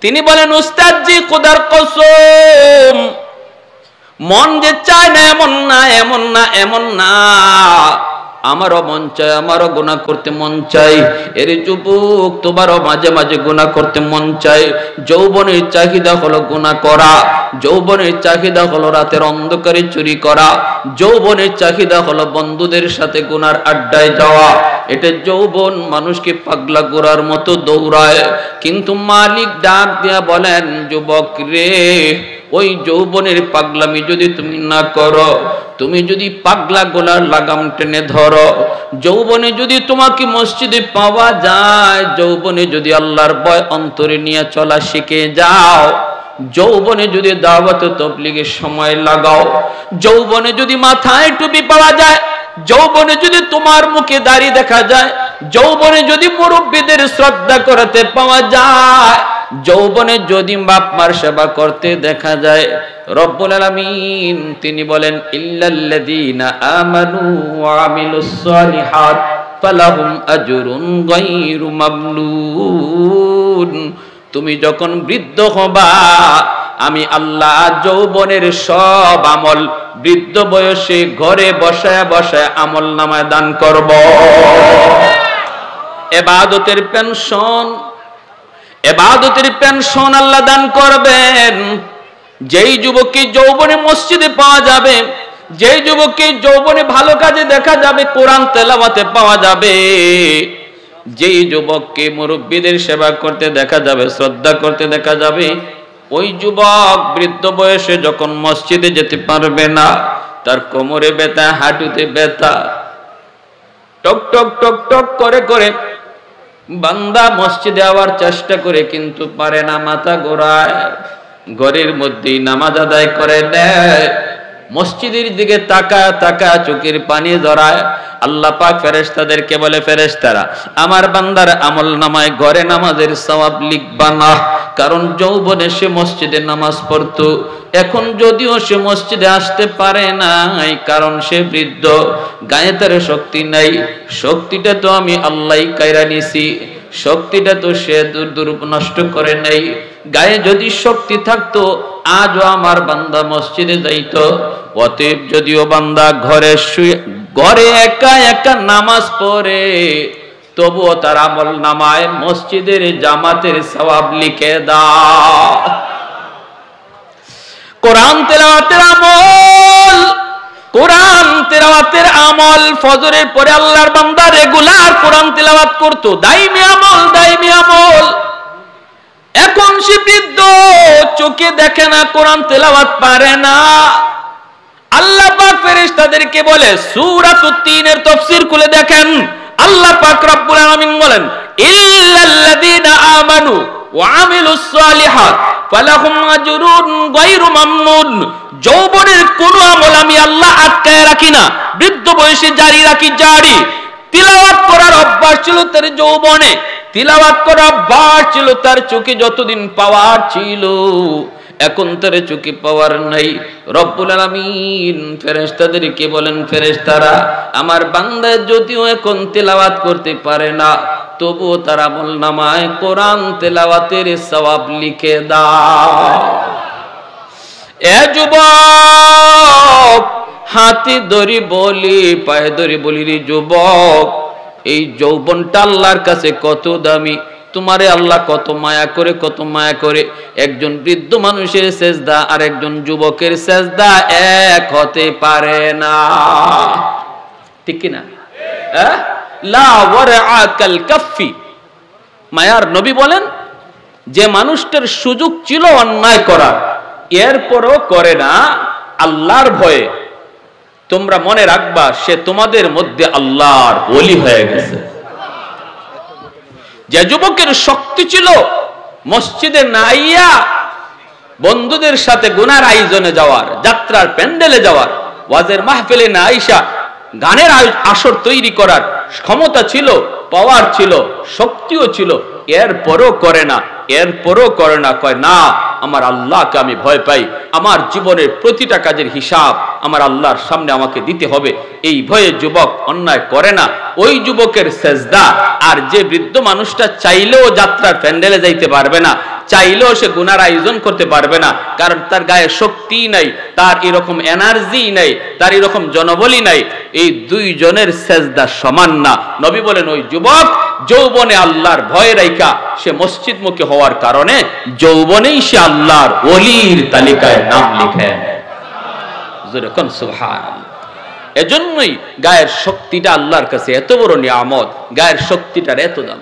তিনি বলেন, উস্তাদজি খোদার কসম, মন যে চায় না এমন না, এমন না, এমন না, আমারও মন চায়, আমারও গুনাহ করতে মন চায়। এর যুবক, তোমারও মাঝে মাঝে গুনাহ করতে মন চায়। যৌবনের চাহিদা হলো গুনাহ করা, যৌবনের চাহিদা হলো রাতের অন্ধকারে চুরি করা, যৌবনের চাহিদা হলো বন্ধুদের সাথে গুনার আড্ডায় যাওয়া। এটা যৌবন মানুষকে পাগলা গোরার মতো দৌড়ায়। কিন্তু মালিক ডাক দিয়া বলেন, যুবক রে, ওই যৌবনের পাগলামি যদি তুমি না করো, তুমি যদি পাগলা গোলার লাগাম টেনে ধরো, যৌবনে যদি তোমাকে মসজিদে পাওয়া যায়, যৌবনে যদি আল্লাহর ভয় অন্তরে নিয়ে চলা শিখে যাও, যৌবনে যদি দাওয়াত তাবলীগের সময় লাগাও, যৌবনে যদি মাথায় টুপি পাওয়া যায়, যৌবনে যদি তোমার মুখে দাড়ি দেখা যায়, যৌবনে যদি মুরব্বীদের শ্রদ্ধা করতে পাওয়া যায়, যৌবনে যদি বাপ মার সেবা করতে দেখা যায়, রব্বুল আলামিন তিনি বলেন, ইল্লাল্লাযীনা আমানু ওয়া আমিলুস সালিহাত ফালাহুম আজরুন গায়রু মামনুন। তুমি যখন বৃদ্ধ হবা, আমি আল্লাহ যৌবনের সব আমল বৃদ্ধ বয়সে ঘরে বসায় বসায় আমল নামায় দান করব। ইবাদতের পেনশন, ইবাদতের পেনশন আল্লাহ দান করবেন। যেই যুবককে যৌবনে মসজিদে পাওয়া যাবে, যেই যুবককে যৌবনে ভালো কাজে দেখা যাবে, কোরআন তেলাওয়াতে পাওয়া যাবে, যেই যুবককে মুরব্বীদের সেবা করতে দেখা যাবে, শ্রদ্ধা করতে দেখা যাবে, ওই যুবক বৃদ্ধ বয়সে যখন মসজিদে যেতে পারবে না, তার কোমরে ব্যথা, হাঁটুতে ব্যথা, টক টক টক টক করে করে বান্দা মসজিদে আওয়ার চেষ্টা করে কিন্তু পারে না, মাথা ঘোরায়, ঘরের মধ্যেই নামাজ আদায় করে দেয়, মসজিদের দিকে তাকায় তাকায় চোখের পানি ধরায়। আল্লাহ পাক ফেরেশতাদেরকে বলে, ফেরেশতারা আমার বান্দার আমল নামায় ঘরে নামাজের সওয়াব লিখবা না, কারণ যৌবনে সে মসজিদে নামাজ পড়তো, এখন যদিও সে মসজিদে আসতে পারে নাই, কারণ সে বৃদ্ধ, গায়ে তার শক্তি নাই, শক্তিটা তো আমি আল্লাহই কায়রা নিছি, শক্তিটা তো সে দূর নষ্ট করে নাই। গায়ে যদি শক্তি থাকতো আজও আমার বান্দা মসজিদে যাইতো। অতএব যদিও বান্দা ঘরে শুয়ে ঘরে একা একা নামাজ পড়ে, তবুও তার আমল নামায় মসজিদের জামাতের সওয়াব লিখে দাও। কোরআন তেলাওয়াতের আমল, কোরআন তেলাওয়াতের আমল, ফজরের পরে আল্লাহর বান্দা রেগুলার কোরআন তেলাওয়াত করতো, দাইমি আমল, দাইমি আমল। এখন সে বৃদ্ধ, চোখে দেখে না, কোরআন তেলাওয়াত পারে না। আল্লাহ পাক ফেরেশতাদেরকে বলে, সূরাতুত তিনের তাফসীর খুলে দেখেন, আল্লাহ পাক রব্বুল আলামিন বলেন, ইল্লাল্লাযীনা আমানু ওয়া আমিলুস সালিহাত ফালাহুম আজরুন গায়রু মামনুন। যৌবনের কোন আমল আমি আল্লাহ আটকায় রাখি না, বৃদ্ধ বয়সে জারি রাখি, জারি। তিলাওয়াত করার অভ্যাস ছিল তার যৌবনে, তিলাওয়াত করার অভ্যাস ছিল তার চোখে যতদিন পাওয়ার ছিল, এখন তার চোখে পাওয়ার নাই। রব্বুল আলামিন ফেরেশতাদেরকে বলেন, ফেরেশতারা আমার বান্দা যদিও এখন তেলাওয়াত করতে পারে না, তবুও তার আমল নামায় কোরআন তেলাওয়াতের সওয়াব লিখে দাও। এ যুবক, হাতে ধরি বলি, পায়ে ধরি বলি, রে যুবক, এই যৌবনটা আল্লাহর কাছে কত দামি, তোমারে আল্লাহ কত মায়া করে, কত মায়া করে। একজন বৃদ্ধ মানুষের সেজদা আর একজন যুবকের সেজদা এক হতে পারে না, ঠিক কি না? লা ওয়ারআ কাল কাফি। মায়ার নবী বলেন, যে মানুষটার সুযোগ ছিল অন্যায় করার, এরপরও করে না আল্লাহর ভয়ে, তোমরা মনে রাখবা সে তোমাদের মধ্যে আল্লাহর ওলি হয়ে গেছে। যে যুবকের শক্তি ছিল মসজিদে নাইয়া বন্ধুদের সাথে গুনার আয়োজনে যাওয়ার, যাত্রার প্যান্ডেলে যাওয়ার, ওয়াজের মাহফিলে না আইসা গানের আসর তৈরি করার ক্ষমতা ছিল, পাওয়ার ছিল, শক্তিও ছিল, এরপরও করে না, এরপরও করে না, কয় না আমার আল্লাহকে আমি ভয় পাই, আমার জীবনের প্রতিটা কাজের হিসাব আমার আল্লাহর সামনে আমাকে দিতে হবে। এই ভয়ে যুবক অন্যায় করে না। ওই যুবকের সেজদা আর যে বৃদ্ধ মানুষটা চাইলেও যাত্রার প্যান্ডেলে যাইতে পারবে না, চাইলেও সে গুনার আয়োজন করতে পারবে না, কারণ তার গায়ে শক্তি নাই, তার এরকম এনার্জি নাই, তার এরকম জনবলই নাই। এই দুইজনের সেজদা সমান না। নবী বলেন ওই যুবক যৌবনে আল্লাহর ভয় রাইখা সে মসজিদমুখী হওয়ার কারণে যৌবনেই সে আল্লাহর ওলির তালিকায় নাম লিখে। যেরকম সুবহানাল্লাহ। এজন্যই গায়ের শক্তিটা আল্লাহর কাছে এত বড় নিয়ামত, গায়ের শক্তিটার এত দাম।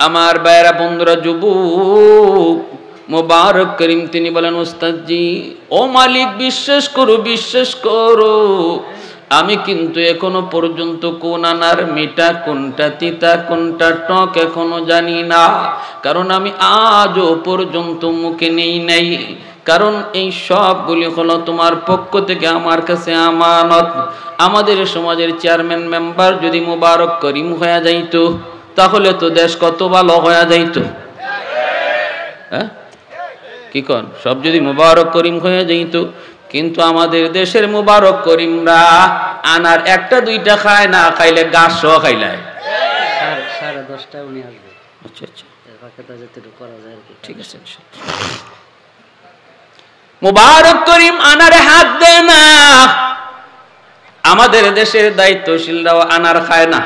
আমার ভাইয়েরা, বন্ধুরা, যুবক মুবারক করিম তিনি বলেন, ওস্তাদজি ও মালিক বিশ্বাস করো, বিশ্বাস করো, আমি কিন্তু এখনো পর্যন্ত কোন আনার মিঠা, কোনটা তিতা, কোনটা টক এখনো জানি না, কারণ আমি আজও পর্যন্ত মুখে নেই নাই। কারণ এই সবগুলি হলো তোমার পক্ষ থেকে আমার কাছে আমানত। আমাদের সমাজের চেয়ারম্যান মেম্বার যদি মুবারক করিম হয়ে যাইতো তাহলে তো দেশ কত ভালো হয়ে যাইতো। হ্যাঁ কি কন? সব যদি মুবারক করিম হয়ে যাইতো, কিন্তু আমাদের দেশের মুবারক করিমরা আনার একটা দুইটা খায় না, খাইলে গাছ সহ খাইলায়। 10:30 উনি আসবে। আচ্ছা আচ্ছা, ঠিক আছে। মুবারক করিম আনারে হাত দেয় না। আমাদের দেশের দায়িত্বশীলরাও আনার খায় না।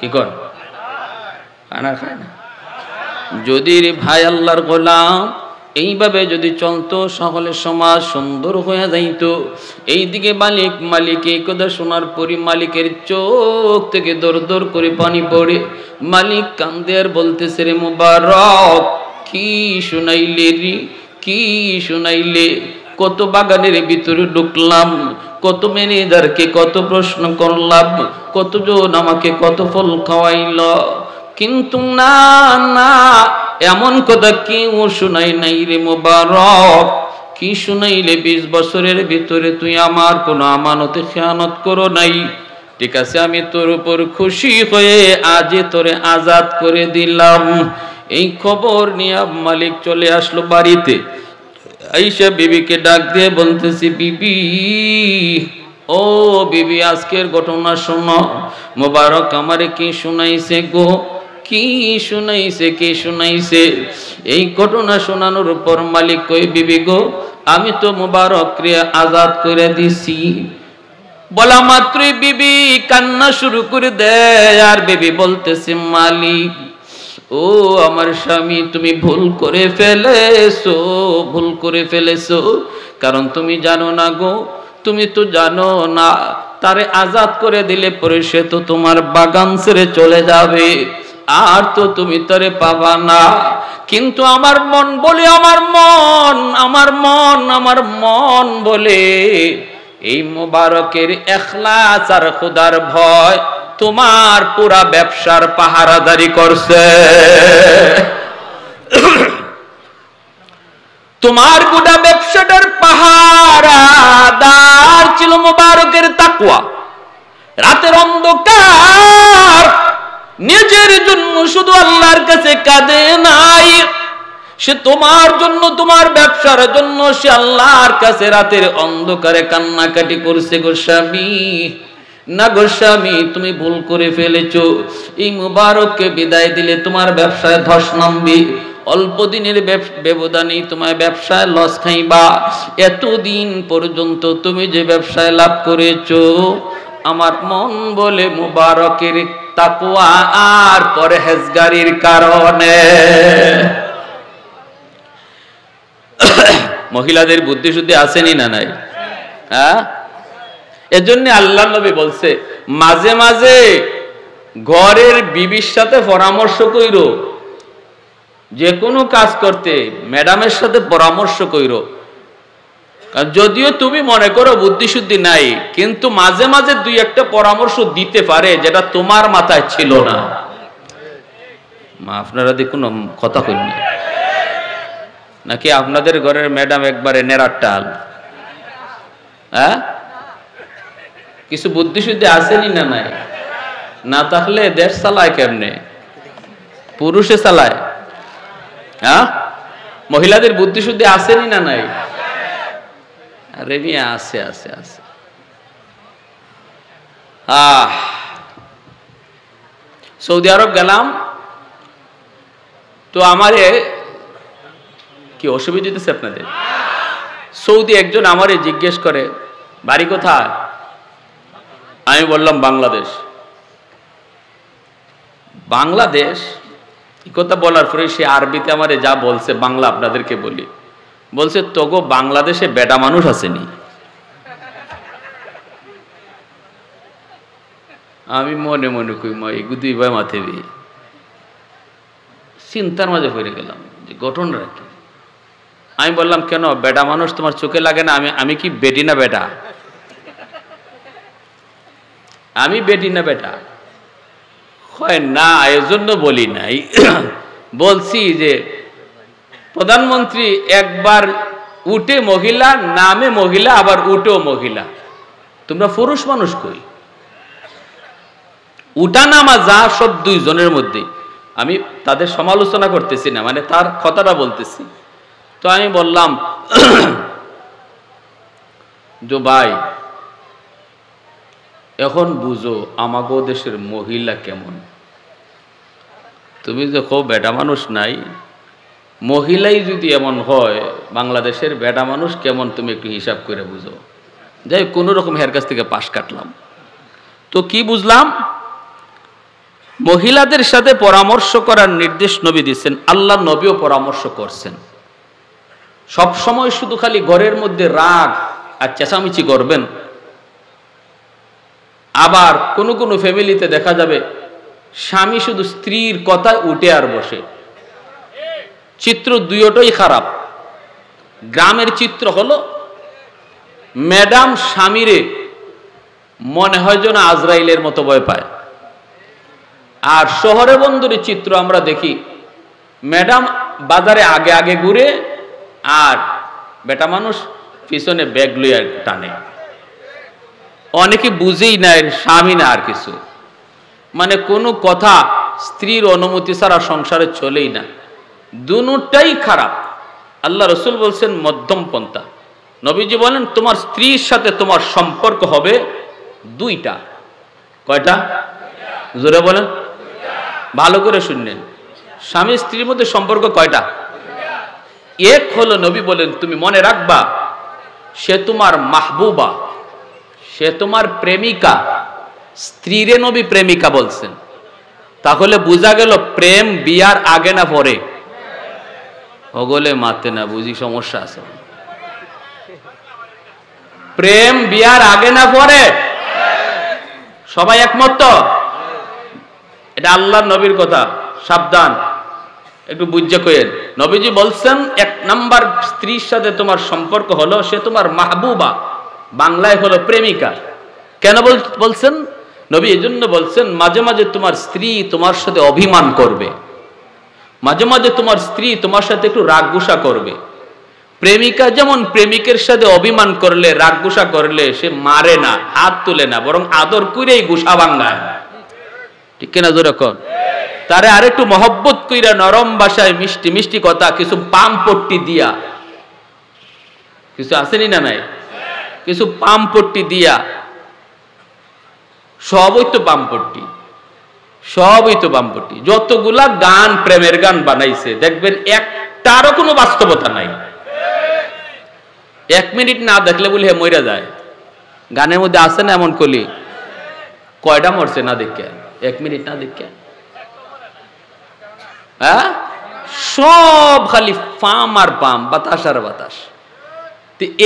কি কর? আনার খায় না। যদি ভাই আল্লাহর গোলাম এইভাবে যদি চলতো, সকলে সমাজ সুন্দর হয়ে যাইতো। এইদিকে মালিক এই কথা শোনার পরই মালিকের চোখ থেকে দর দর করে পানি পড়ে। মালিক কান্দে আর বলতেছে, রে মুবারক কি শুনাইলে রে, কি শুনাইলে? কত বাগানের ভিতরে ঢুকলাম, কত ম্যানেজারকে কত প্রশ্ন করলাম, কতজন আমাকে কত ফল খাওয়াইল, কিন্তু না না, এমন কথা কেউ শুনাই নাই রে মুবারক। কি শুনাইলে? 20 বছরের ভিতরে তুই আমার কোনো আমানতে খেয়ানত করো নাই। ঠিক আছে, আমি তোর উপর খুশি হয়ে আজ তোরে আজাদ করে দিলাম। এই খবর নিয়ে মালিক চলে আসলো বাড়িতে। আয়েশা বিবিকে ডাক দিয়ে বলতেছি, বিবি ও বিবি, আজকের ঘটনা শোনো। মুবারক আমারে কি শুনাইছে গো, কি শুনাইছে, কি শুনাইছে? এই ঘটনা শোনানোর পর মালিক কই, বিবি গো আমি তো মুবারককে আজাদ করে দিছি। বলা মাত্রই বিবি কান্না শুরু করে দেয়। আর বিবি বলতেছে, মালিক ও আমার স্বামী, তুমি ভুল করে ফেলেছো, ভুল করে ফেলেছো। কারণ তুমি জানো না গো, তুমি তো জানো না, তারে আজাদ করে দিলে পরে সে তো তোমার বাগান ছেড়ে চলে যাবে, আর তো তুমি তারে পাবা না। কিন্তু আমার মন বলে, আমার মন বলে, এই মুবারকের ইখলাস আর খোদার ভয় তোমার পুরা ব্যবসার পাহারাদারি করছে। তোমার গোটা ব্যবসাটার পাহারাদার ছিল মুবারকের তাকওয়া। রাতের অন্ধকার নিজের জন্য শুধু আল্লাহর কাছে কাঁদে নাই, সে তোমার জন্য, তোমার ব্যবসার জন্য সে আল্লাহর কাছে রাতের অন্ধকারে কান্নাকাটি করছে। গো স্বামী, না গো স্বামী, তুমি ভুল করে ফেলেছো। এই মুবারককে বিদায় দিলে তোমার ব্যবসায় ধস নামবে, অল্প দিনের ব্যবধানেই তোমার ব্যবসায় লস খাইবা। এতদিন পর্যন্ত তুমি যে ব্যবসায় লাভ করেছো, আমার মন বলে মুবারকের তাকওয়া আর পরহেজগারির কারণে। মহিলাদের বুদ্ধি শুদ্ধি আসেনি না নাই? হ্যাঁ, এজন্য আল্লাহ নবী বলছে, মাঝে মাঝে ঘরের বিবির সাথে পরামর্শ কইরো। যে কোনো কাজ করতে ম্যাডামের সাথে পরামর্শ কইরো। যদিও তুমি মনে করো বুদ্ধি শুদ্ধি নাই, কিন্তু মাঝে মাঝে দুই একটা পরামর্শ দিতে পারে যেটা তোমার মাথায় ছিল না। আপনারা দেখুন কথা কইনি নাকি আপনাদের ঘরের ম্যাডাম একবারে নেড়ার টাল? হ্যাঁ, কিছু বুদ্ধি শুদ্ধি আসেনি না নাই? না থাকলে দেশ চালায় কেমনে? পুরুষে চালায়। হ্যাঁ, মহিলাদের বুদ্ধি শুদ্ধি আসেনি না নাই? আরে মিয়া আছে আছে আছে। সৌদি আরব গেলাম তো আমারে কি অসুবিধা দিতেছে আপনাদের? সৌদি একজন আমারে জিজ্ঞেস করে বাড়ি কোথায়? আমি বললাম বাংলাদেশ। বাংলাদেশ এই কথা বলার পরে সে আরবিতে আমারে যা বলছে বাংলা আপনাদেরকে বলি, বলছে তোগো বাংলাদেশে বেটা মানুষ আসেনি। আমি মনে মনে কই মা এগু দুই ভাই মাথে দিয়ে চিন্তার মাঝে পড়ে গেলাম যে ঘটনাটা কি। আমি বললাম কেন বেটা মানুষ তোমার চোখে লাগে না? আমি কি বেটি না বেটা? আমি বেটি না বেটা? হয় না, এজন্য বলি নাই। বলছি যে প্রধানমন্ত্রী একবার উঠে মহিলা, নামে মহিলা, আবার উঠেও মহিলা, তোমরা পুরুষ মানুষ কই? উঠা নামা যা সব দুইজনের মধ্যে। আমি তাদের সমালোচনা করতেছি না, মানে তার কথাটা বলতেছি। তো আমি বললাম যে ভাই এখন বুঝো আমাগো দেশের মহিলা কেমন। তুমি দেখো বেটা মানুষ নাই, মহিলাই যদি এমন হয় বাংলাদেশের বেটা মানুষ কেমন তুমি একটু হিসাব করে বুঝো। যাই কোনো রকম হের কাছ থেকে পাশ কাটলাম। তো কি বুঝলাম? মহিলাদের সাথে পরামর্শ করার নির্দেশ নবী দিচ্ছেন, আল্লাহ নবীও পরামর্শ করছেন। সব সময় শুধু খালি ঘরের মধ্যে রাগ আর চেঁচামেচি করবেন। আবার কোন কোন ফ্যামিলিতে দেখা যাবে স্বামী শুধু স্ত্রীর কথায় উঠে আর বসে। চিত্র দুইটাই খারাপ। গ্রামের চিত্র হলো ম্যাডাম স্বামীরে মনে হয় যেন আজরাইলের মতো ভয় পায়। আর শহরে বন্দরের চিত্র আমরা দেখি ম্যাডাম বাজারে আগে আগে ঘুরে আর বেটা মানুষ পিছনে ব্যাগ লইয়া টানে। অনেকে বুঝেই না এর স্বামী না আর কিছু, মানে কোনো কথা স্ত্রীর অনুমতি ছাড়া সংসারে চলেই না। দুটাই খারাপ। আল্লাহ রসুল বলছেন মধ্যম পন্থা। নবীজি বলেন তোমার স্ত্রীর সাথে তোমার সম্পর্ক হবে দুইটা। কয়টা? জোরে বলেন, ভালো করে শুনলেন। স্বামী স্ত্রীর মধ্যে সম্পর্ক কয়টা? এক হলো নবী বলেন তুমি মনে রাখবা সে তোমার মাহবুবা, সে তোমার প্রেমিকা। স্ত্রীরে নবী প্রেমিকা বলছেন। তাহলে বোঝা গেল প্রেম বিয়ার আগে না পরে? ওগলে মাতে না, বুঝি সমস্যা আছে। প্রেম বিয়ার আগে না পরে? সবাই একমত তো? এটা আল্লাহর নবীর কথা, সাবধান একটু বুঝে কইেন। নবীজি বলছেন এক নাম্বার স্ত্রীর সাথে তোমার সম্পর্ক হলো সে তোমার মাহবুবা, বাংলায় হলো প্রেমিকা। কেন বলছেন নবী? এজন্য বলছেন মাঝে মাঝে তোমার স্ত্রী তোমার সাথে অভিমান করবে, মাঝে মাঝে তোমার স্ত্রী তোমার সাথে একটু রাগ গুসা করবে। প্রেমিকা যেমন প্রেমিকের সাথে অভিমান করলে, রাগ গুসা করলে সে মারে না, হাত তুলে না, বরং আদর করেই গুসা ভাঙায়। ঠিক কিনা জোরে কর? তারে আরেকটু মহব্বত কইরা নরম ভাষায় মিষ্টি মিষ্টি কথা, কিছু পাম পট্টি দিয়া, কিছু আসেনি না নাই, কিছু পাম পট্টি দিয়া, সবই তো পামপট্টি, সবই তো পামপট্টি। যতগুলা গান প্রেমের গান বানাইছে দেখবেন একটারও কোনো বাস্তবতা নাই। 1 মিনিট না দেখলে বলে হে মইরা যায়। গানের মধ্যে আছে না এমন কলি? কয়টা মরছে না দেখে? 1 মিনিট না দেখে হ্যাঁ, সব খালি পাম আর পাম, বাতাস আর বাতাস।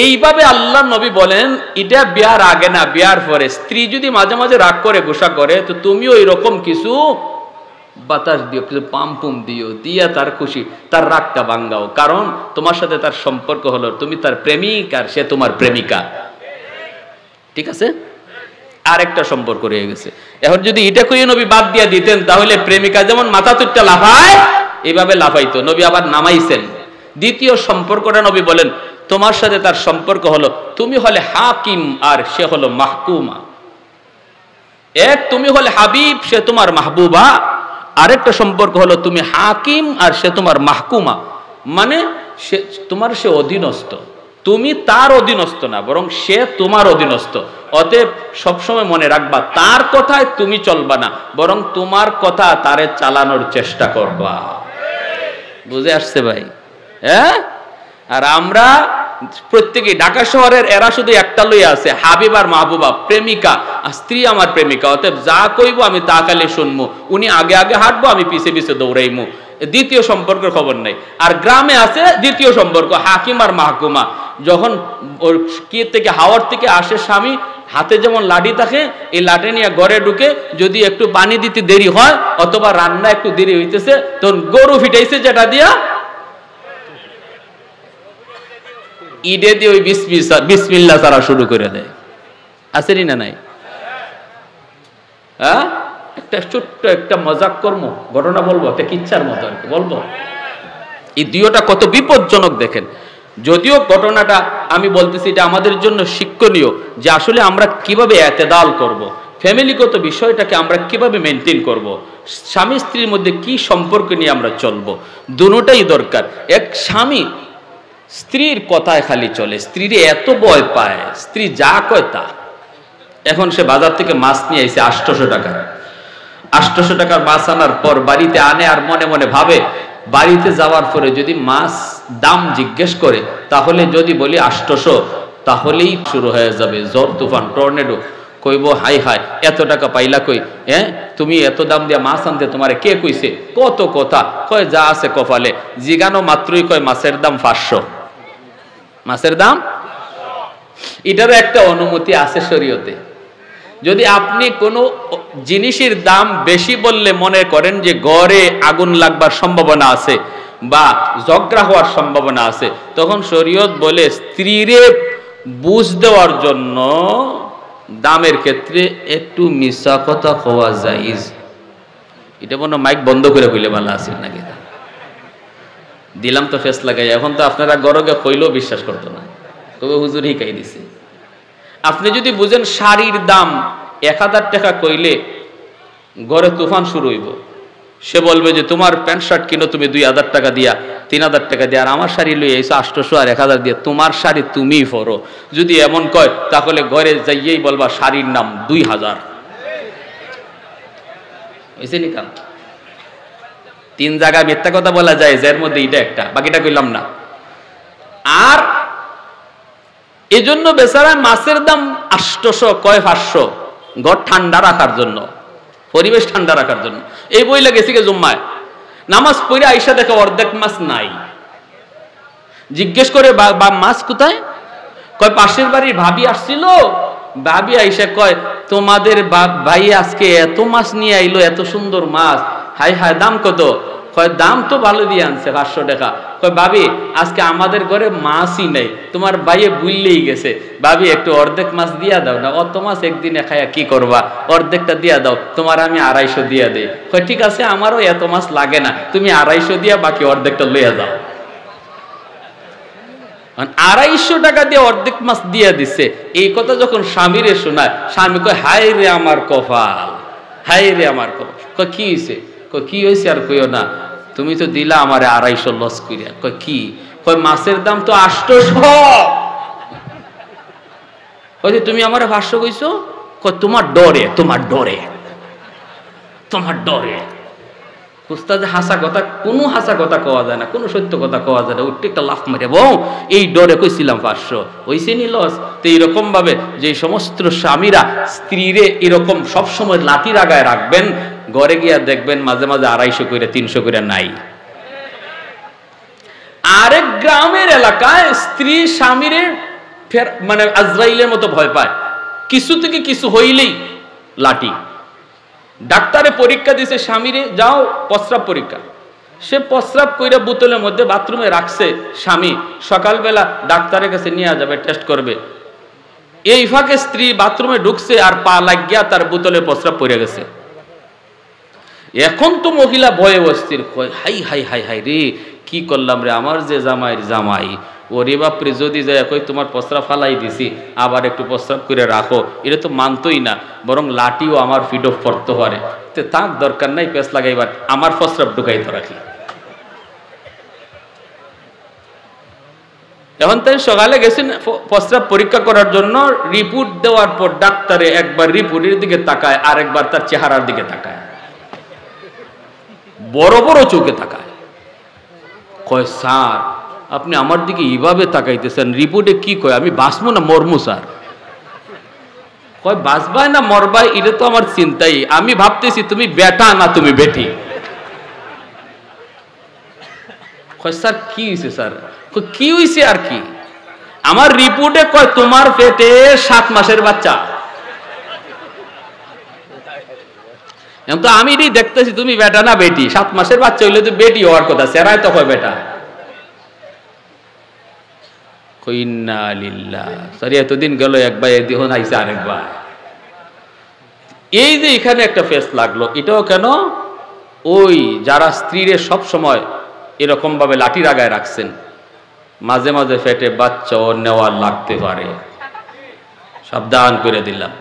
এইভাবে আল্লাহ নবী বলেন এটা বিয়ার আগে না বিয়ার পরে। স্ত্রী যদি মাঝে মাঝে রাগ করে গোসা করে তো তুমিও এরকম কিছু বাতাস দিও, কিছু পাম পুম দিও, দিয়া তার খুশি, তার রাগটা ভাঙ্গাও। কারণ তোমার সাথে তার সম্পর্ক হলো তুমি তার প্রেমিক আর সে তোমার প্রেমিকা। ঠিক আছে? আরেকটা সম্পর্ক রয়ে গেছে। এখন যদি এটা কইয়ে নবী বাদ দিয়া দিতেন তাহলে প্রেমিকা যেমন মাথা তুলতে লাফায় এইভাবে লাফাইতো। নবী আবার নামাইছেন। দ্বিতীয় সম্পর্কটা নবী বলেন তোমার সাথে তার সম্পর্ক হলো তুমি হলে হাকিম আর সে হলো মাহকুমা। এক, তুমি হলে হাবিব, সে তোমার মাহবুবা। আরেকটা সম্পর্ক হলো তুমি হাকিম আর সে তোমার মাহকুমা। মানে সে তোমার সে অধীনস্থ, তুমি তার অধীনস্থ না, বরং সে তোমার অধীনস্থ। অতএব সবসময় মনে রাখবা তার কথায় তুমি চলবা না, বরং তোমার কথা তারে চালানোর চেষ্টা করবা। বুঝে আসছে ভাই? হ্যাঁ। আর আমরা প্রত্যেকে ঢাকা শহরের এরা শুধু একটা লইয়া আছে, হাবিব আর মাহবুবা, প্রেমিকা আর স্ত্রী আমার প্রেমিকা, অতএব যা কইব আমি তা কালে শুনবো, উনি আগে আগে হাঁটবো, আমি পিছে পিছে দৌড়াইমু। দ্বিতীয় সম্পর্কের খবর নাই। আর গ্রামে আছে দ্বিতীয় সম্পর্ক, হাকিম আর মাহকুমা। যখন কি থেকে হাওয়ার থেকে আসে স্বামী, হাতে যেমন লাঠি থাকে, এই লাঠি নিয়ে ঘরে ঢুকে যদি একটু পানি দিতে দেরি হয় অথবা রান্না একটু দেরি হইতেছে, তখন গরু ফিটাইছে যেটা দিয়া ইডে দিয়ে ওই বিসমিল্লাহ তারা শুরু করে দেয়। আসেনি না নাই? হ্যাঁ, একটা ছোট্ট একটা মজাক কর্ম ঘটনা বলবো, একটা কিচ্ছার মতো আর কি বলবো। এই দুইটা কত বিপজ্জনক দেখেন। যদিও ঘটনাটা আমি বলতেছি এটা আমাদের জন্য শিক্ষণীয়, যে আসলে আমরা কিভাবে এতেদাল করব, ফ্যামিলিগত বিষয়টাকে আমরা কিভাবে মেনটেন করব, স্বামী স্ত্রীর মধ্যে কি সম্পর্ক নিয়ে আমরা চলবো, দুটোটাই দরকার। এক স্বামী স্ত্রীর কথায় খালি চলে, স্ত্রীর এত ভয় পায়, স্ত্রী যা কয় তা। এখন সে বাজার থেকে মাছ নিয়ে এসে 800 টাকা, 800 টাকার মাছ আনার পর বাড়িতে আনে, আর মনে মনে ভাবে বাড়িতে যাওয়ার পরে যদি মাছ দাম জিজ্ঞেস করে, তাহলে যদি বলি 800, তাহলেই শুরু হয়ে যাবে ঝড় তুফান টর্নেডো। কইব হাই হাই এত টাকা পাইলা কই, হ্যাঁ তুমি এত দাম দিয়ে মাছ আনতে তোমারে কে কইছে, কত কথা কয়, যা আছে কপালে। জিগানো মাত্রই কয় মাছের দাম 500, মাছের দাম। এটারও একটা অনুমতি আছে শরীয়তে। যদি আপনি কোনো জিনিসের দাম বেশি বললে মনে করেন যে ঘরে আগুন লাগবার সম্ভাবনা আছে বা ঝগড়া হওয়ার সম্ভাবনা আছে, তখন শরীয়ত বলে স্ত্রীরে বুঝ দেওয়ার জন্য দামের ক্ষেত্রে একটু মিছা কথা হওয়া জায়েজ। এটা মনে মাইক বন্ধ করে কইলে ভালো আছে নাকি? দিলাম তো ফেস লাগাই। এখন তো আপনারা গরগে কইলেও বিশ্বাস করতো না, তবে হুজুর হিকাই দিছে। আপনি যদি বুঝেন শাড়ির দাম 1000 টাকা কইলে ঘরে তুফান শুরু হইব, সে বলবে যে তোমার প্যান্ট শার্ট কিনো তুমি 2000 টাকা দিয়া, 3000 টাকা দিয়া, আর আমার শাড়ি লই এসো 800 আর 1000 দিয়ে, তোমার শাড়ি তুমিই পরো। যদি এমন কয় তাহলে ঘরে যাইয়েই বলবা শাড়ির নাম 2000। হয়েছে নি কাম? 3 জায়গায় মিথ্যা কথা বলা যায়, যার মধ্যে এটা একটা, বাকিটা কইলাম না। আর এজন্য বেচারা মাছের দাম 800 কয় 500, ঘর ঠান্ডা রাখার জন্য, পরিবেশ ঠান্ডা রাখার জন্য। এই বইলা গেছি গে জুম্মায়, নামাজ পড়ে আইসা দেখে অর্ধেক মাছ নাই। জিজ্ঞেস করে মাছ কোথায়? কয় পাশের বাড়ির ভাবি আসছিল, ভাবি আইসা কয় তোমাদের ভাই আজকে এত মাছ নিয়ে আইলো, এত সুন্দর মাছ, হাই হাই দাম কত? কয় দাম তো ভালো দিয়ে আনছে 500 টাকা। কয় ভাবি আজকে আমাদের ঘরে মাছই নেই, তোমার ভাইয়ে বুঝলেই গেছে, ভাবি একটু অর্ধেক মাছ দিয়া দাও না, অত মাছ একদিনে খায়া কি করবা, অর্ধেকটা দিয়া দাও, তোমার আমি 250 দিয়া দেই। কয় ঠিক আছে, আমারও এত মাছ লাগে না, তুমি 250 দিয়া বাকি অর্ধেকটা লইয়া যাও। 250 টাকা দিয়ে অর্ধেক মাছ দিয়া দিছে। এই কথা যখন স্বামীরে শোনায়, স্বামী কয় হায় রে আমার কপাল, হায় রে আমার কপাল। কয় কি হয়েছে? কয় কি হয়েছে আর কইও না, তুমি তো দিলা আমারে 250 লস করিয়া। কয় কি? কয় মাছের দাম তো 800। কয় তুমি আমারে 500 কইছো? কয় তোমার ডরে, তোমার ডরে, তোমার ডরে। উস্তাদে হাসা কথা, কোনো হাসা কথা কওয়া যায় না, কোনো সত্য কথা কওয়া যায় না, উঠতে একটা লাফ মেরে বউ এই ডরে কইছিলাম 500, হইছে নি লস। তো এইরকম ভাবে যে সমস্ত স্বামীরা স্ত্রীরে এরকম সবসময় লাঠির আগায় রাখবেন, ঘরে গিয়া দেখবেন মাঝে মাঝে 250 করে 300 করে নাই। আরেক গ্রামের এলাকায় স্ত্রী স্বামীরে মানে আজরাইলের মতো ভয় পায়, কিছু থেকে কিছু হইলেই লাঠি। ডাক্তারে পরীক্ষা দিছে স্বামীরে, যাও প্রস্রাব পরীক্ষা। সে প্রস্রাব কইরা বোতলের মধ্যে বাথরুমে রাখছে স্বামী, সকালবেলা ডাক্তারের কাছে নিয়ে যাবে, টেস্ট করবে। এই ফাঁকে স্ত্রী বাথরুমে ঢুকছে আর পা লাগিয়া তার বোতলে প্রস্রাব পড়ে গেছে। এখন তো মহিলা ভয়ে অস্থির, হাই হাই হাই হাই রে, কি করলাম রে, আমার যে জামাইয়ের জামাই, ওরে বাপরে, যদি যায় কই তোমার প্রস্রাব ফালাই দিছি, আবার একটু প্রস্রাব করে রাখো, এটা তো মানতই না, বরং লাঠিও আমার ফিট অফ পড়তে পারে, তো তার দরকার নাই পেস লাগাইবার, আমার প্রস্রাব ঢুকাইতে রাখি। এখন তাই সকালে গেছেন প্রস্রাব পরীক্ষা করার জন্য, রিপোর্ট দেওয়ার পর ডাক্তারে একবার রিপোর্টের দিকে তাকায়, আরেকবার তার চেহারার দিকে তাকায়, বড় বড় চোখে তাকায়। কয় স্যার আপনি আমার দিকে এইভাবে তাকাইতেছেন, রিপোর্টে কি কয়, আমি বাঁচবো না মরমু স্যার? কয় বাঁচবাই না মরবাই এটা তো আমার চিন্তাই, আমি ভাবতেছি তুমি বেটা না তুমি বেটি। কয় স্যার কি হয়েছে স্যার? কি হয়েছে আর কি? আমার রিপোর্টে কয় তোমার পেটে 7 মাসের বাচ্চা। তো আমি দেখতেছি তুমি বেটা না বেটি, 7 মাসের বাচ্চা হইলে তো বেটি হওয়ার কথা, সেরাই তো কয় বেটা। ইন্না লিল্লাহ। সরি এতদিন গেল এক ভাই, এখন আইসে আরেক ভাই। এই যে এখানে একটা ফেস লাগলো, এটাও কেন? ওই যারা স্ত্রীরে সব সময় এরকম ভাবে লাঠির আগায় রাখছেন, মাঝে মাঝে পেটে বাচ্চাও নেওয়া লাগতে পারে, সাবধান করে দিলাম।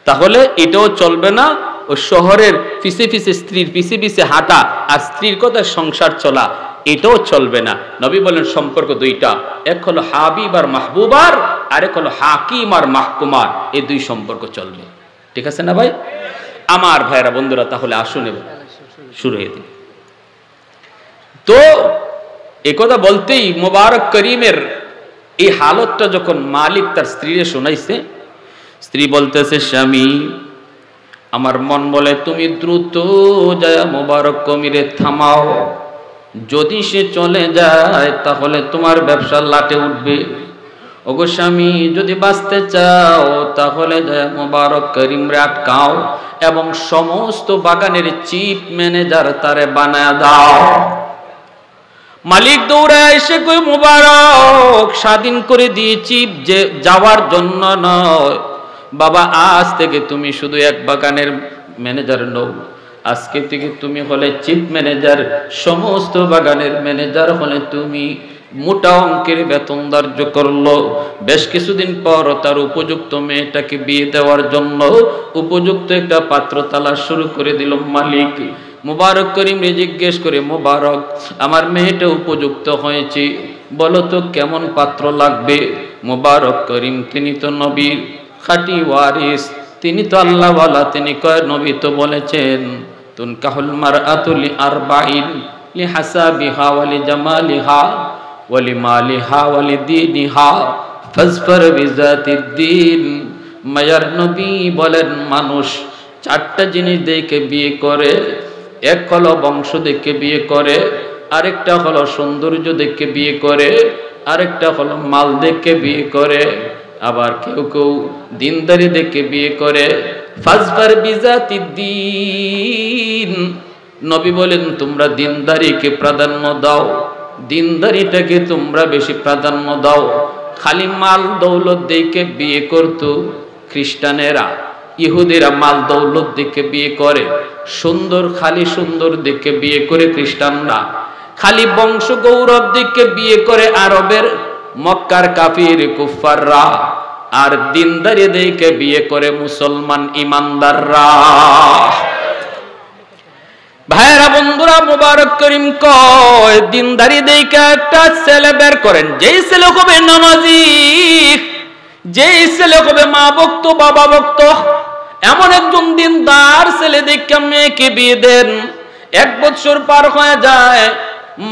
তাহলে এটাও চলবে না। ওই শহরের পিছে পিছে স্ত্রীর পিছে পিছে হাঁটা আর স্ত্রীর কথা সংসার চলা, এটাও চলবে না। নবী বলেন সম্পর্ক দুইটা, এক হলো হাবিব আর মাহবুবার, আরেক হলো হাকিম আর মাহকুমার। এই দুই সম্পর্ক চলবে। ঠিক আছে না ভাই? আমার ভাইরা বন্ধুরা, তাহলে আসুন এবার শুরু হয়ে দিন। তো এই কথা বলতেই মোবারক করিমের এই হালতটা যখন মালিক তার স্ত্রীরে শোনাইছে, স্ত্রী বলতেছে স্বামী আমার মন বলে তুমি দ্রুত যায় মোবারক করিমের থামাও, যদি সে চলে যায় তাহলে তোমার ব্যবসা লাটে উঠবে। ওগো স্বামী যদি বাঁচতে চাও তাহলে যায় মোবারক করিমরে আটকাও এবং সমস্ত বাগানের চিফ ম্যানেজার তারে বানায় দাও। মালিক দৌড়ে এসে কই মোবারক স্বাধীন করে দিয়েছি, যে যাওয়ার জন্য নয় বাবা, আজ থেকে তুমি শুধু এক বাগানের ম্যানেজার নও, আজকে থেকে তুমি হলে চিফ ম্যানেজার, সমস্ত বাগানের ম্যানেজার হলে তুমি। মোটা অঙ্কের বেতন ধার্য করলো। বেশ কিছুদিন পর তার উপযুক্ত মেয়েটাকে বিয়ে দেওয়ার জন্য উপযুক্ত একটা পাত্র তালাশ শুরু করে দিল মালিক। মোবারক করিমরে জিজ্ঞেস করে মোবারক আমার মেয়েটা উপযুক্ত হয়েছে, বলো তো কেমন পাত্র লাগবে? মোবারক করিম তিনি তো নবীর খাঁটি ওয়ারিস, তিনি তো আল্লাহওয়ালা, তিনি কয় নবী তো বলেছেন তুনকাহুল মারআতু লিআরবাইন লিহাসাবিহা ওয়া লিজামালিহা ওয়া লিমালিহা ওয়া লিদীনিহা ফাজফার বিযাতিদ্দীন। মায়ার নবী বলেন মানুষ 4টা জিনিস দেখে বিয়ে করে, এক হলো বংশ দেখে বিয়ে করে, আরেকটা হলো সৌন্দর্য দেখে বিয়ে করে, আরেকটা হলো মাল দেখে বিয়ে করে, আবার কেউ কেউ দিনদারি দেখে বিয়ে করে। ফাজফার বিযাতিদ্দীন, নবী বলেন তোমরা দিনদারিকে প্রাধান্য দাও, দিনদারিটাকে তোমরা বেশি প্রাধান্য দাও। খালি মাল দৌলত দেখে বিয়ে করতো খ্রিস্টানেরা, ইহুদিরা মাল দৌলত দেখে বিয়ে করে, সুন্দর খালি সুন্দর দেখে বিয়ে করে খ্রিস্টানরা, খালি বংশ গৌরব দেখে বিয়ে করে আরবের মক্কার কাফির কুফাররা, আর দিনদারি দেখে বিয়ে করে মুসলমান ইমানদাররা। ভাইরা বন্ধুরা, মোবারক করিম কয় দিনদারি দেখে একটা ছেলে বের করেন, যেই ছেলে হবে নামাজি, যেই ছেলে হবে মা ভক্ত বাবা ভক্ত, এমন একজন দিনদার ছেলে দেখে মেয়েকে বিয়ে দেন। 1 বছর পার হয়ে যায়,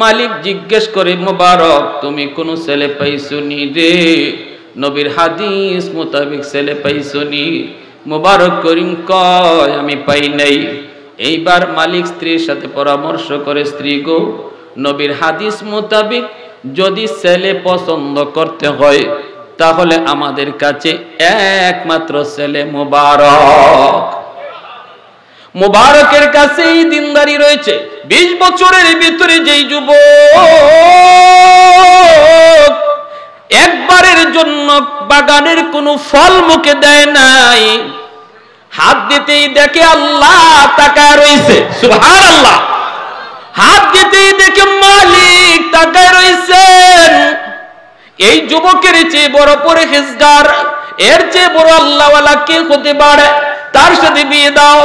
মালিক জিজ্ঞেস করে মোবারক তুমি কোন ছেলে পাইছো নি রে? নবীর হাদিস মোতাবেক ছেলে পাইছো নি? মোবারক করিম কয় আমি পাই নাই। এইবার মালিক স্ত্রীর সাথে পরামর্শ করে, স্ত্রী গো নবীর হাদিস মোতাবেক যদি ছেলে পছন্দ করতে হয় তাহলে আমাদের কাছে একমাত্র ছেলে মোবারক। মোবারকের কাছেই দিনদারি রয়েছে। 20 বছরের ভিতরে যেই যুবক একবারের জন্য বাগানের কোনো ফল মুখে দেয় নাই, হাত দিতেই দেখে আল্লাহ তাকায় রয়েছে, সুবহানাল্লাহ, হাত দিতেই দেখে মালিক তাকায় রয়েছেন। এই যুবকের চেয়ে বড় পরহেজগার, এর চেয়ে বড় আল্লাহওয়ালা কে হতে পারে? তার সাথে বিয়ে দাও।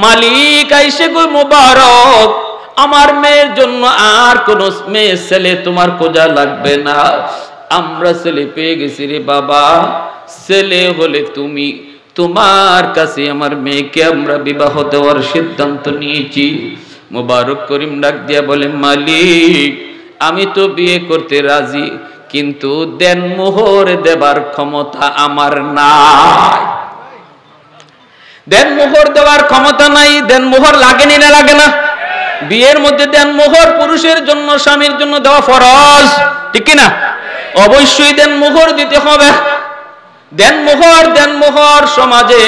মালিক আইসে কই মোবারক আমার মেয়ের জন্য আর কোন মেয়ে ছেলে তোমার খোঁজা লাগবে না, আমরা ছেলে পেয়ে গেছি রে বাবা, ছেলে হলে তুমি, তোমার কাছে আমার মেয়েকে আমরা বিবাহ দেওয়ার সিদ্ধান্ত নিয়েছি। মোবারক করিম ডাক দিয়া বলে, মালিক আমি তো বিয়ে করতে রাজি, কিন্তু দেনমোহর দেবার ক্ষমতা আমার নাই। দেনমোহর দেওয়ার ক্ষমতা নাই। দেনমোহর লাগেনি না লাগে না? বিয়ের মধ্যে দেনমোহর পুরুষের জন্য, স্বামীর জন্য দেওয়া ফরজ, ঠিক কি না? অবশ্যই দেনমোহর দিতে হবে। দেনমোহর সমাজে,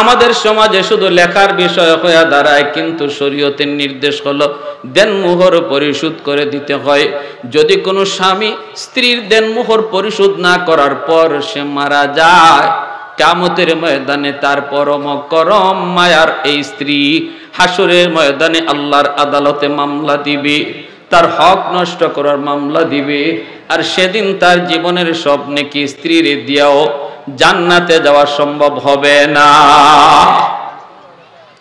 আমাদের সমাজে শুধু লেখার বিষয় হয়ে দাঁড়ায়, কিন্তু শরীয়তের নির্দেশ হলো দেনমোহর পরিশোধ করে দিতে হয়। যদি কোনো স্বামী স্ত্রীর দেনমোহর পরিশোধ না করার পর সে মারা যায়, কিয়ামতের ময়দানে তার পরম করম মায়ার এই স্ত্রী হাসরের ময়দানে আল্লাহর আদালতে মামলা দিবে, তার হক নষ্ট করার মামলা দিবে। আর সেদিন তার জীবনের সব নেকি স্ত্রীর দিয়াও জান্নাতে যাওয়া সম্ভব হবে না,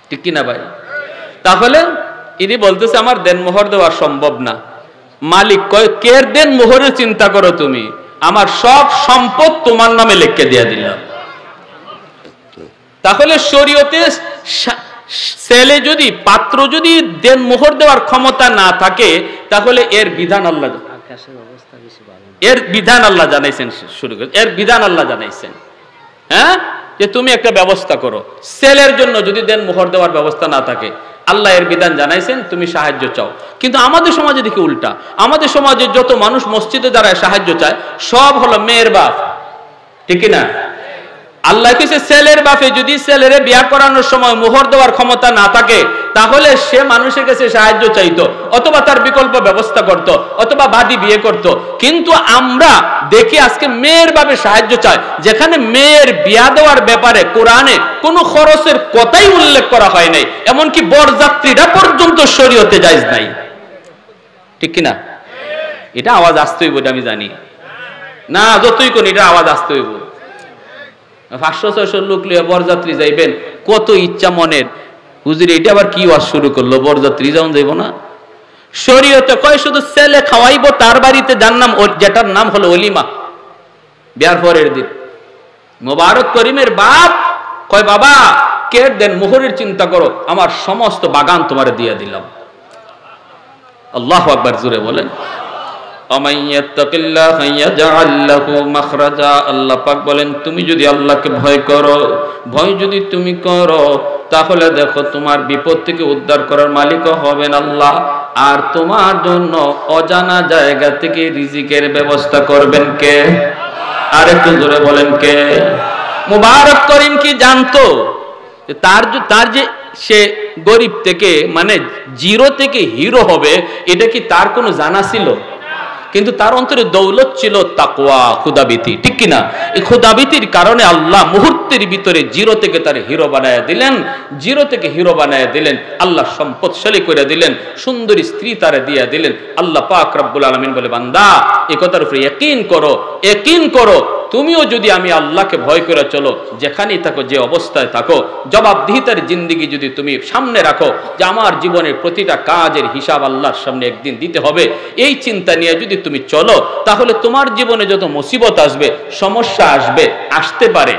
ঠিক কি না ভাই? তাহলে ইনি বলতেছে আমার দেনমোহর দেওয়া সম্ভব না। মালিক কয়, কের দেনমোহরের চিন্তা করো তুমি, আমার সব সম্পদ তোমার নামে লিখে দিয়ে দিলাম। তাহলে শরীয়তে ছেলে যদি, পাত্র যদি দেনমোহর দেওয়ার ক্ষমতা না থাকে, তাহলে এর বিধান আল্লাহ, এর বিধান আল্লাহ জানাইছেন, শুরু করে এর বিধান আল্লাহ জানাইছেন, হ্যাঁ, যে তুমি একটা ব্যবস্থা করো। ছেলের জন্য যদি দেনমোহর দেওয়ার ব্যবস্থা না থাকে, আল্লাহ এর বিধান জানাইছেন, তুমি সাহায্য চাও। কিন্তু আমাদের সমাজে দেখি উল্টা। আমাদের সমাজে যত মানুষ মসজিদে দাঁড়ায় সাহায্য চায়, সব হলো মেয়ের বাপ, ঠিক না? আল্লাহ কিছু ছেলের বাপে যদি ছেলেরে বিয়া করানোর সময় মোহর দেওয়ার ক্ষমতা না থাকে, তাহলে সে মানুষের কাছে সাহায্য চাইতো, অথবা তার বিকল্প ব্যবস্থা করত, অথবা বাদী বিয়ে করত। কিন্তু আমরা দেখি আজকে মেয়ের বাপে সাহায্য চায়, যেখানে মেয়ের বিয়া দেওয়ার ব্যাপারে কোরআনে কোনো খরচের কথাই উল্লেখ করা হয় নাই, এমনকি বরযাত্রীরা পর্যন্ত শরীয়তে জায়েজ নাই, ঠিক কিনা? এটা আওয়াজ আসতে হইব, এটা আমি জানি না, যতই কোন এটা আওয়াজ আসতে হইব। 500-600 লোক লিয়ে বরযাত্রী যাইবেন, কত ইচ্ছা মনের, হুজুর এটা আবার কি ওয়াজ শুরু করলো, বরযাত্রী যাওন যাইব না? শরীয়তে কয় শুধু ছেলে খাওয়াইবো তার বাড়িতে, যার নাম, যেটার নাম হলো ওলিমা, বিয়ার পরের দিন। মোবারক করিমের বাপ কয়, বাবা কে দেন মোহরের চিন্তা করো, আমার সমস্ত বাগান তোমারে দিয়ে দিলাম। আল্লাহু আকবার, জোরে বলেন। আল্লাহ পাক বলেন, তুমি যদি আল্লাহকে ভয় করো, ভয় যদি তুমি করো, তাহলে দেখো তোমার বিপদ থেকে উদ্ধার করার মালিকও হবেন আল্লাহ, আর তোমার জন্য অজানা জায়গা থেকে রিজিকের ব্যবস্থা করবেন কে? আর একটু জোরে বলেন কে? মুবারক করিম কি জানতো তার যে সে গরিব থেকে, মানে জিরো থেকে হিরো হবে, এটা কি তার কোনো জানা ছিল? কিন্তু তার অন্তরে দৌলত ছিল তাকওয়া, খুদাবিতি, ঠিক কিনা? এই খুদাবিতির কারণে আল্লাহ মুহূর্তের ভিতরে জিরো থেকে তার হিরো বানায় দিলেন, জিরো থেকে হিরো বানায় দিলেন, আল্লাহ সম্পদশালী করে দিলেন, সুন্দরী স্ত্রী তারে দিয়ে দিলেন। আল্লাহ পাক রব্বুল আলামিন বলে, বান্দা এই কথার উপরে ইয়াকিন করো, ইয়াকিন করো, তুমিও যদি আমি আল্লাহকে ভয় করে চলো, যেখানেই থাকো, যে অবস্থায় থাকো, জবাবদিহিতার জিন্দেগি যদি তুমি সামনে রাখো, যে আমার জীবনের প্রতিটা কাজের হিসাব আল্লাহর সামনে একদিন দিতে হবে, এই চিন্তা নিয়ে যদি তুমি চলো, তাহলে তোমার জীবনে যত মুসিবত আসবে, সমস্যা আসবে, আসতে পারে,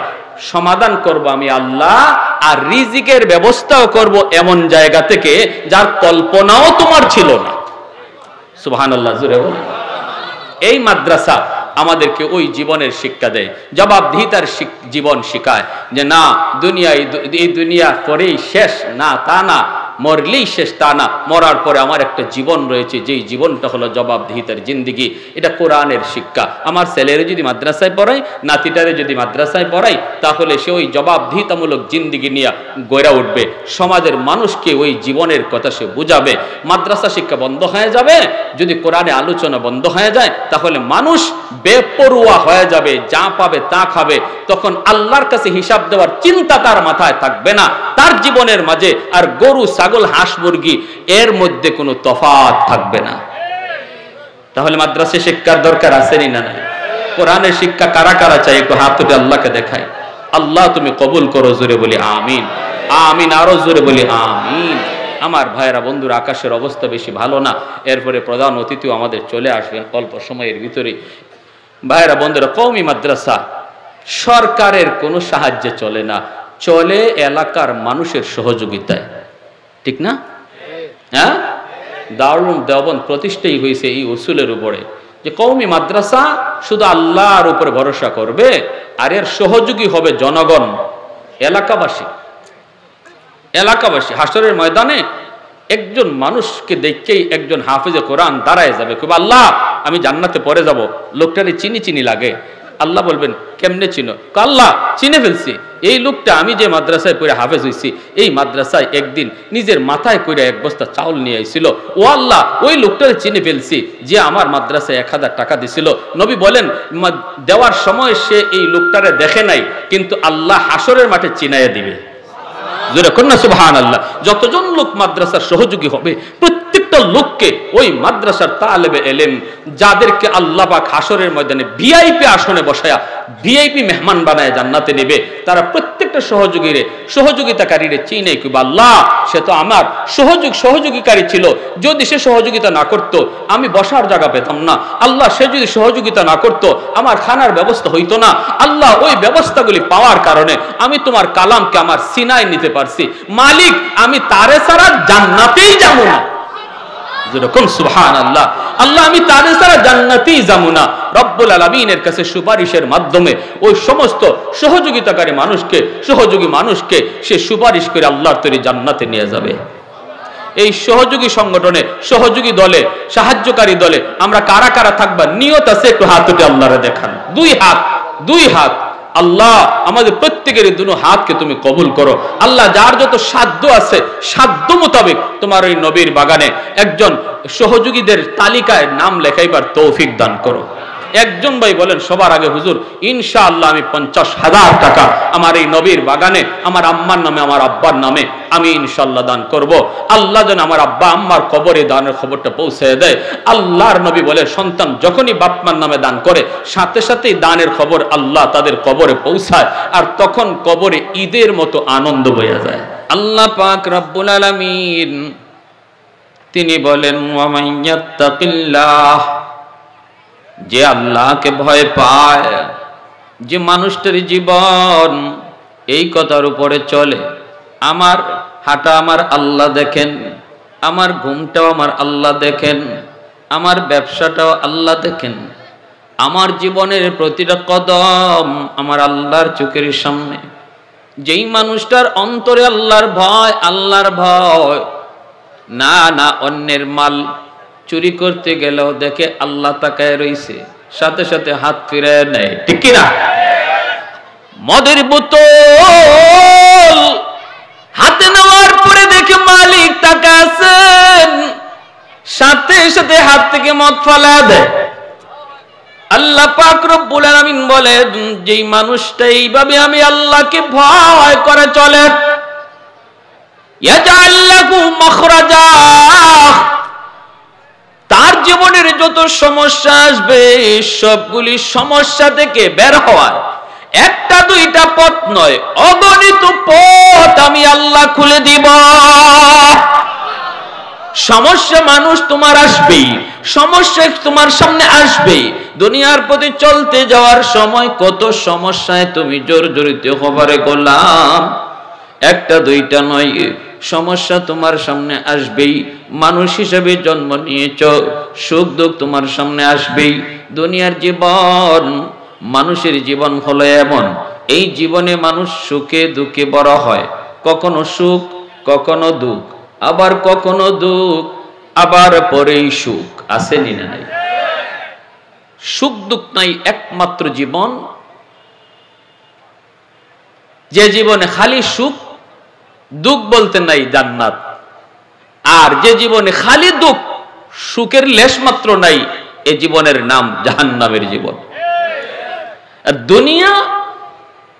সমাধান করব আমি আল্লাহ, আর রিজিকের ব্যবস্থাও করব এমন জায়গা থেকে যার কল্পনাও তোমার ছিল না। সুবহানাল্লাহ, জোরে বল। এই মাদ্রাসা আমাদেরকে ওই জীবনের শিক্ষা দেয়, জবাবদিহিতার জীবন শিখায়, যে না দুনিয়া, এই দুনিয়া পরেই শেষ, না তা না, মরলেই শেষ তা না, মরার পরে আমার একটা জীবন রয়েছে, যেই জীবনটা হলো জবাবদিহিতার জিন্দেগি। এটা কোরআনের শিক্ষা। আমার ছেলেরে যদি মাদ্রাসায় পড়াই, নাতিটারে যদি মাদ্রাসায় পড়াই, তাহলে সে ওই জবাবদিহিতামূলক জিন্দেগি নিয়ে গড়ে উঠবে, সমাজের মানুষকে ওই জীবনের কথা সে বুঝাবে। মাদ্রাসা শিক্ষা বন্ধ হয়ে যাবে, যদি কোরআনে আলোচনা বন্ধ হয়ে যায়, তাহলে মানুষ বেপরোয়া হয়ে যাবে, যা পাবে তা খাবে, তখন আল্লাহর কাছে হিসাব দেওয়ার চিন্তা তার মাথায় থাকবে না, তার জীবনের মাঝে আর গরু, ছাগল, হাঁস, মুরগি এর মধ্যে কোনো তফাৎ থাকবে না। তাহলে মাদ্রাসা শিক্ষার দরকার আছে না নাই? কোরআনের শিক্ষা কারা কারা চাই, একটু হাত তুলে আল্লাহকে দেখায়। আল্লাহ তুমি কবুল করো, জোরে বলি আমিন, আমিন, আরো জোরে বলি আমিন। আমার ভাইয়েরা, বন্ধুরা, আকাশের অবস্থা বেশি ভালো না, এরপরে প্রধান অতিথিও আমাদের চলে আসবেন অল্প সময়ের ভিতরে। ভাইরা বন্ধুরা, কওমি মাদ্রাসা সরকারের কোনো সাহায্যে চলে না, চলে এলাকার মানুষের সহযোগিতায়, ঠিক না? হ্যাঁ, দারুল দেওবন্দ প্রতিষ্ঠাই হয়েছে এই উসুলের উপরে যে কওমি মাদ্রাসা শুধু আল্লাহর উপরে ভরসা করবে, আর এর সহযোগী হবে জনগণ, এলাকাবাসী। হাসরের ময়দানে একজন মানুষকে দেখেই একজন হাফেজে কোরআন দাঁড়ায় যাবে, খুব আল্লাহ আমি জান্নাতে পরে যাব, লোকটারে চিনি লাগে। আল্লাহ বলবেন কেমনে চিনো? আল্লাহ চিনে ফেলছি, এই লোকটা আমি যে মাদ্রাসায় পড়ে হাফেজ হইছি, এই মাদ্রাসায় একদিন নিজের মাথায় করে এক বস্তা চাউল নিয়ে আইছিল। ও আল্লাহ, ওই লোকটারে চিনে ফেলছি যে আমার মাদ্রাসায় 1000 টাকা দিছিল। নবী বলেন দেওয়ার সময় সে এই লোকটারে দেখে নাই, কিন্তু আল্লাহ হাসরের মাঠে চিনাইয়া দিবে। জোরে কন্যা সুবহানাল্লাহ। যতজন লোক মাদ্রাসার সহযোগী হবে, প্রত্যেকটা লোককে ওই মাদ্রাসার তালেবে এলেম যাদেরকে আল্লাহ পাক হাসরের ময়দানে ভিআইপি আসনে বসায়া ভিআইপি মেহমান বানায় জান্নাতে নেবে, তারা প্রত্যেকটা সহযোগিতাকারীরে চিনে কিবা আল্লাহ সে তো আমার সহযোগীকারী ছিল, যদি সে সহযোগিতা না করত আমি বসার জায়গা পেতাম না। আল্লাহ সে যদি সহযোগিতা না করত আমার খানার ব্যবস্থা হইতো না। আল্লাহ ওই ব্যবস্থাগুলি পাওয়ার কারণে আমি তোমার কালামকে আমার সিনায় নিতে পারছি। মালিক আমি তারে ছাড়া জান্নাতেই যাব না। যেরকম সুবহানাল্লাহ, আল্লাহ আমি তারে ছাড়া জান্নাতেই যাব না। রব্বুল আলামিনের কাছে সুপারিশের মাধ্যমে ওই সমস্ত সহযোগী মানুষকে সে সুপারিশ করে আল্লাহর তৈরি জান্নাতে নিয়ে যাবে। এই সহযোগী সংগঠনে, সহযোগী দলে, সাহায্যকারী দলে আমরা কারা কারা থাকবা নিয়ত আছে? একটু হাত উঠে আল্লাহরে দেখান। দুই হাত। আল্লাহ আমাদের প্রত্যেকের দুনো হাতকে তুমি কবুল করো। আল্লাহ যার যত সাধ্য আছে সাধ্য মোতাবেক তোমার ওই নবীর বাগানে একজন সহযোগীদের তালিকায় নাম লেখাইবার তৌফিক দান করো। একজন ভাই বলেন সবার আগে, হুজুর ইনশাআল্লাহ আমি 50,000 টাকা আমার এই নবীর বাগানে আমার আম্মার নামে আমার আব্বার নামে আমি ইনশাআল্লাহ দান করব। আল্লাহ যেন আমার আব্বা আম্মার কবরে দানের খবরটা পৌঁছে দেয়। আল্লাহর নবী বলে সন্তান যখনই বাপমার নামে দান করে সাথে সাথেই দানের খবর আল্লাহ তাদের কবরে পৌঁছায়, আর তখন কবরে ঈদের মতো আনন্দ বয়ে যায়। আল্লাহ পাক রব্বুল আলামিন তিনি বলেন ওয়া মাইয়াত্তাকিল্লাহ, যে আল্লাহকে ভয় পায়, যে মানুষটার জীবন এই কথার উপরে চলে, আমার হাঁটা আমার আল্লাহ দেখেন, আমার ঘুমটাও আমার আল্লাহ দেখেন, আমার ব্যবসাটাও আল্লাহ দেখেন, আমার জীবনের প্রতিটা কদম আমার আল্লাহর চোখের সামনে। যেই মানুষটার অন্তরে আল্লাহর ভয়, না অন্যের মাল চুরি করতে গেলেও দেখে আল্লাহ তাকায় রইছে, সাথে সাথে হাত ফিরায় নেয়, ঠিক কিনা? মদের বোতল হাতে নেওয়ার পরে দেখে মালিক তাকায় আছেন, সাথে সাথে হাত থেকে মদ ফালা দেয়। আল্লাহ পাক রব্বুল আলামিন বলেন যেই মানুষটা এইভাবে আমি আল্লাহকে ভয় করে চলে, ইয়াজআল লাহু মাখরাজা, তার জীবনের যত সমস্যা আসবে সবগুলি সমস্যা থেকে বের হওয়ার একটা দুইটা পথ নয়, অগণিত পথ আমি আল্লাহ খুলে দিব। সমস্যা মানুষ তোমার আসবেই, সমস্যা তোমার সামনে আসবেই। দুনিয়ার প্রতি চলতে যাওয়ার সময় কত সমস্যায় তুমি জর্জরিত হবারে গোলাম, একটা দুইটা নয়, সমস্যা তোমার সামনে আসবেই। মানুষ হিসেবে জন্ম নিয়েছ, সুখ দুঃখ তোমার সামনে আসবেই। দুনিয়ার জীবন, মানুষের জীবন হলো এমন, এই জীবনে মানুষ সুখে দুঃখে বড় হয়, কখনো সুখ কখনো দুঃখ, আবার কখনো দুঃখ আবার পরেই সুখ। আসেনি না নাই? সুখ দুঃখ নাই একমাত্র জীবন, যে জীবনে খালি সুখ দুঃখ বলতে নাই জান্নাত, আর যে জীবনে খালি দুঃখ সুখের লেশ মাত্র নাই, এ জীবনের নাম জাহান্নামের জীবন। আর দুনিয়া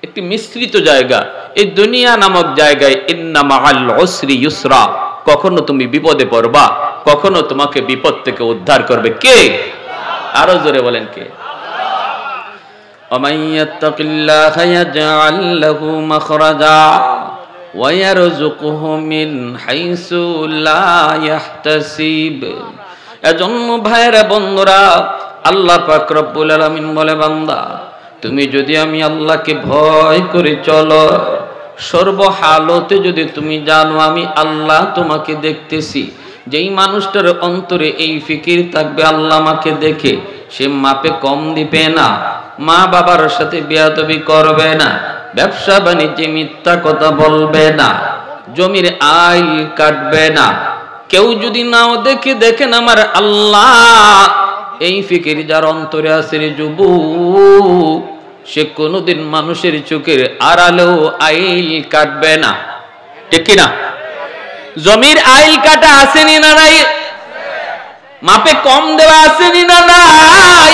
একটি মিশ্রিত জায়গা। এই দুনিয়া নামক জায়গায় ইন্না মাআল উসরি ইউসরা, কখনো তুমি বিপদে পড়বা, কখনো তোমাকে বিপদ থেকে উদ্ধার করবে কে? আরো জোরে বলেন কে? ওয়া মাইয়াত্তাকিল্লাহা ইয়াজআল লাহু মাখরাজা ওয়া ইয়ারযুকুহু মিন হাইসু লা ইয়াহতাসিব। এজন্য ভাইরা বন্ধুরা, আল্লাহ পাক রব্বুল আলামিন বলে, বান্দা তুমি যদি আমি আল্লাহকে ভয় করে চলো, সর্বহালতে যদি তুমি জানো আমি আল্লাহ তোমাকে দেখতেছি, যেই মানুষটার অন্তরে এই ফিকির থাকবে আল্লাহ আমাকে দেখে, সে মাপে কম দিবে না, মা বাবার সাথে বেয়াদবি করবে না, ব্যবসা বাণিজ্যে মিথ্যা কথা বলবে না, জমির আইল কাটবে না। কেউ যদি নাও দেখে, দেখেন আমার আল্লাহ, এই ফিকির যার অন্তরে আছে রে যুবক, সে কোনোদিন মানুষের চোখের আড়ালেও আইল কাটবে না। ঠিক কিনা? জমির আইল কাটা আসেনি না নাই? মাপে কম দেওয়া আসেনি না নাই?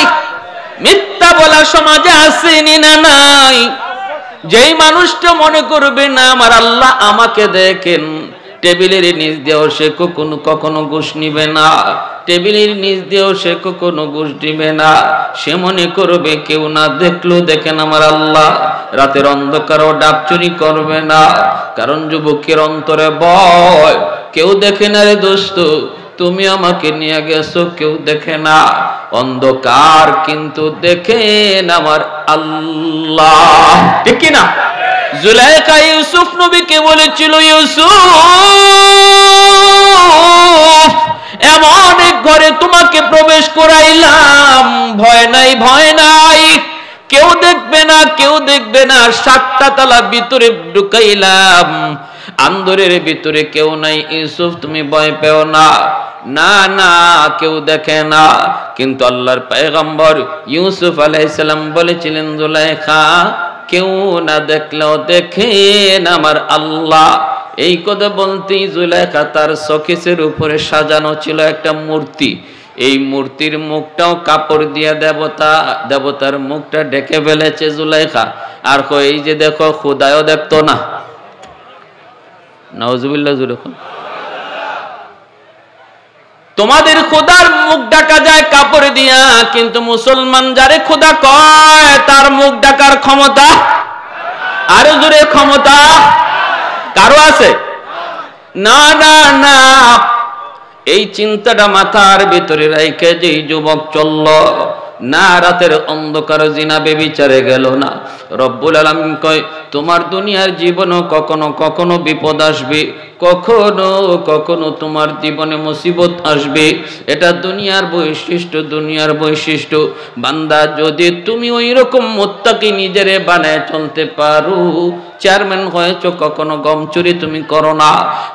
মিথ্যা বলা সমাজে আসেনি না নাই? যেই মানুষটা মনে করবে না আমার আল্লাহ আমাকে দেখেন, টেবিলের নিচ দিয়েও সে কখনো ঘুষ নিবে না, টেবিলের নিচ দিয়েও সে কখনো ঘুষ দিবে না। সে মনে করবে কেউ না দেখলো দেখেন আমার আল্লাহ, রাতের অন্ধকারও ডাব চুরি করবে না। কারণ যুবকের অন্তরে ভয়, কেউ দেখে না রে দোস্ত, তুমি আমাকে নিয়ে গেছো কেউ দেখে না, অন্ধকার কিন্তু দেখেন আমার আল্লাহ। ঠিক কিনা? জুলাইখা ইউসুফ নবীকে বলেছিল, ইউসুফ এমন এক ঘরে তোমাকে প্রবেশ করাইলাম, ভয় নাই ভয় নাই, কেউ দেখবে না কেউ দেখবে না, 7টা তালা ভিতরে ঢুকাইলাম, আন্দরের ভিতরে কেউ নাই, ইউসুফ তুমি ভয় পেও না। না না, কেউ দেখে না। কিন্তু আল্লাহর পয়গম্বর ইউসুফ আলাইহিস সালাম বলেছিলেন, জুলাইখা কেউ না দেখলেও দেখেন আমার আল্লাহ। এই কথা বলতেই জুলাইখা তার শোকেসের উপরে সাজানো ছিল একটা মূর্তি, এই মূর্তির মুখটাও কাপড় দিয়ে দেবতার মুখটা ঢেকে ফেলেছে জুলাইখা। আর কই এই যে দেখো, খোদাও দেখতো না। নাউজুবিল্লাহ জুরে। তোমাদের খোদার মুখ ঢাকা যায় কাপড় দিয়া, কিন্তু মুসলমান যারে খোদা কয় তার মুখ ঢাকার ক্ষমতা, আরো জোরে ক্ষমতা কারো আছে? না না না। এই চিন্তাটা মাথার ভিতরে রেখে যেই যুবক চলল না, রাতের অন্ধকার জিনা বেবিচারে গেল না। রব্বুল আলামিন কয়, তোমার দুনিয়ার জীবনও কখনো কখনো বিপদ আসবে, কখনো কখনো তোমার জীবনে মুসিবত আসবে, এটা দুনিয়ার বৈশিষ্ট্য, দুনিয়ার বৈশিষ্ট্য। বান্দা যদি তুমি ওই রকম মুত্তাকি নিজেরে বানায় চলতে পারো, চেয়ারম্যান হয়েছ, কখনো গম চুরি তুমি করো না,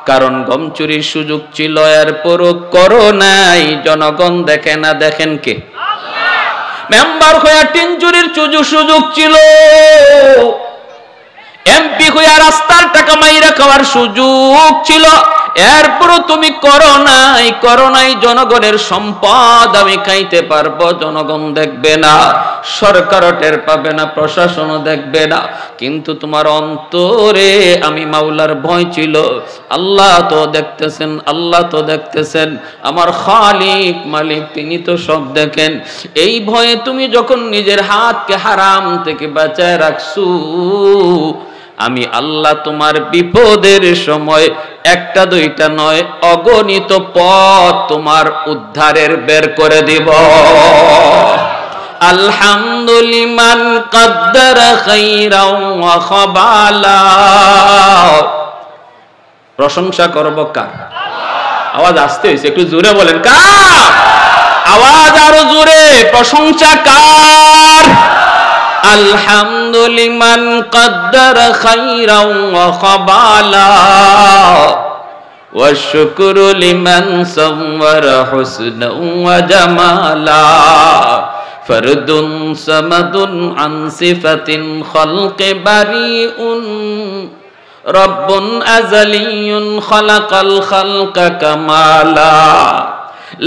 কারণ গম চুরির সুযোগ ছিল, এরপরও করো নাই, জনগণ দেখে না, দেখেন কে? মেম্বার হয়ে টিন চুরির সুযোগ ছিল, এমপি হইয়া রাস্তার টাকা মাইরা খাওয়ার সুযোগ ছিল, এরপরও তুমি করো নাই, জনগণের সম্পদ আমি খাইতে পারবো, জনগণ দেখবে না, সরকারও টের পাবে না, প্রশাসনও দেখবে না, কিন্তু তোমার অন্তরে আমি মাওলার ভয় ছিল। আল্লাহ তো দেখতেছেন, আল্লাহ তো দেখতেছেন, আমার খালিক মালিক তিনি তো সব দেখেন। এই ভয়ে তুমি যখন নিজের হাতকে হারাম থেকে বাঁচায় রাখছো, আমি আল্লাহ তোমার বিপদের সময় একটা দুইটা নয়, অগণিত পথ তোমার উদ্ধারের বের করে দিব। আলহামদুলিমান কদ্দার খাইরাও ওয়া খাবালা। প্রশংসা করব কার? আওয়াজ আসতে হইছে, একটু জোরে বলেন কার? আওয়াজ আরো জোরে, প্রশংসা কার? আলহামদুলিমান কদ্দার খাইরাও ওয়া খাবালা ওয়া শুকরু লিমান সাওয়ারা হুসনাও ওয়া জামালা ফরদুন সামাদুন আন সিফাতিন খালকি বারিউন রব্বুন আযালিয়ুন খালাকাল খালকা কামালা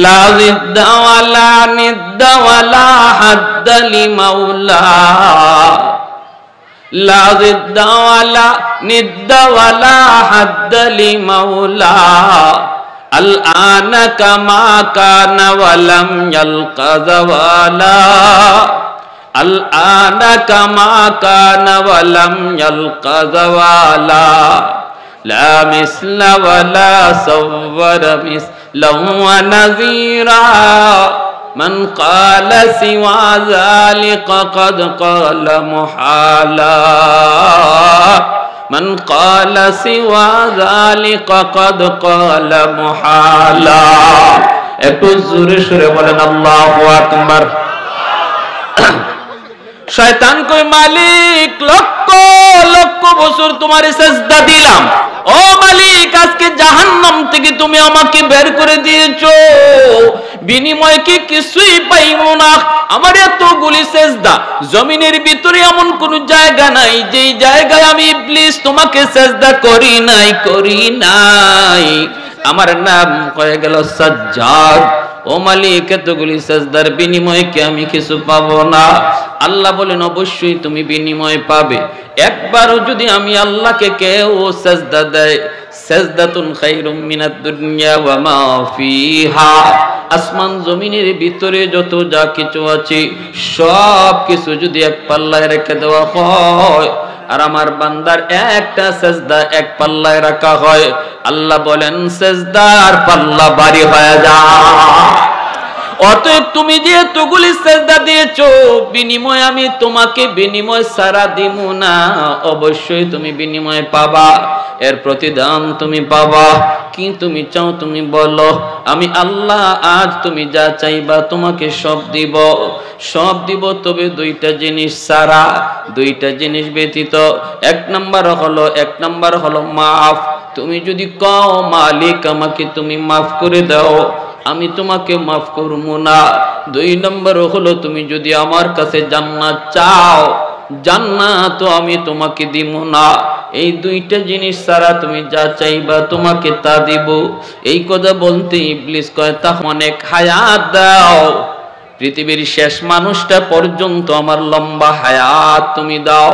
লা জিদ্দা ওয়ালা নিদ্দা ওয়ালা হাদ্দা লিমাওলা লা জিদ্দা ওয়ালা নিদ্দা ওয়ালা হাদ্দা লিমাওলা আল আনা কামা কানা ওয়ালাম ইয়ালকা যাওয়ালা আল আনা কামা কানা ওয়ালাম ইয়ালকা যাওয়ালা লা মিসলা ওয়ালা সাওয়ারা মিসলাহু ওয়া নাযীরা মান ক্বালা সিওয়া যালিকা ক্বাদ ক্বালা মুহালা মান ক্বালা সিওয়া যালিকা ক্বাদ ক্বালা মুহালা। একটু জোরে সুরে বলেন আল্লাহু আকবার। শয়তান কই মালিক লক্ষ লক্ষ বছর তোমার সিজদা দিলাম, ও মালিক আজকে জাহান্নাম থেকে তুমি আমাকে বের করে দিয়েছো, বিনিময়ে কি কিছুই পাইবো না। আমার এতগুলি সিজদা, জমিনের ভিতরে এমন কোন জায়গা নাই যেই জায়গায় আমি ইবলিস তোমাকে সিজদা করি নাই। আমার নাম হয়ে গেল সাজ্জাদ। ও মালিক এতগুলি সিজদার বিনিময়ে কি আমি কিছু পাবো না? আল্লাহ বলেন অবশ্যই তুমি বিনিময় পাবে। একবারও যদি আমি আল্লাহকে কেউ সিজদা দেয়, সাজদাতুন খায়রুম মিনাদ দুনিয়া ওয়া মা ফিহা, আসমান জমিনের ভিতরে যত যা কিছু আছে সব কিছু যদি এক পাল্লায় রেখে দেওয়া হয় আর আমার বান্দার একটা সিজদা এক পাল্লায় রাখা হয়, আল্লাহ বলেন সিজদার পাল্লা ভারী হয়ে যায়। অতএব তুমি যে এতগুলি সিজদা দিয়েছো, বিনিময় আমি তোমাকে বিনিময় ছাড়া দিব না, অবশ্যই তুমি বিনিময় পাবা, এর প্রতিদান তুমি পাবা। কি তুমি চাও তুমি বলো, আমি আল্লাহ আজ তুমি যা চাইবা তোমাকে সব দিব, তবে দুইটা জিনিস ছাড়া, দুইটা জিনিস ব্যতীত। এক নাম্বার হলো মাফ। তুমি যদি কও মালিক আমাকে তুমি মাফ করে দাও, আমি তোমাকে মাফ করবো না। দুই নম্বর হলো তুমি যদি আমার কাছে জান্নাত চাও, জান্নাত আমি তোমাকে দিব না। এই দুইটা জিনিস ছাড়া তুমি যা চাইবা তোমাকে তা দিব। এই কথা বলতে ইবলিস কয় তাহলে অনেক হায়াত দাও, পৃথিবীর শেষ মানুষটা পর্যন্ত আমার লম্বা হায়াত তুমি দাও।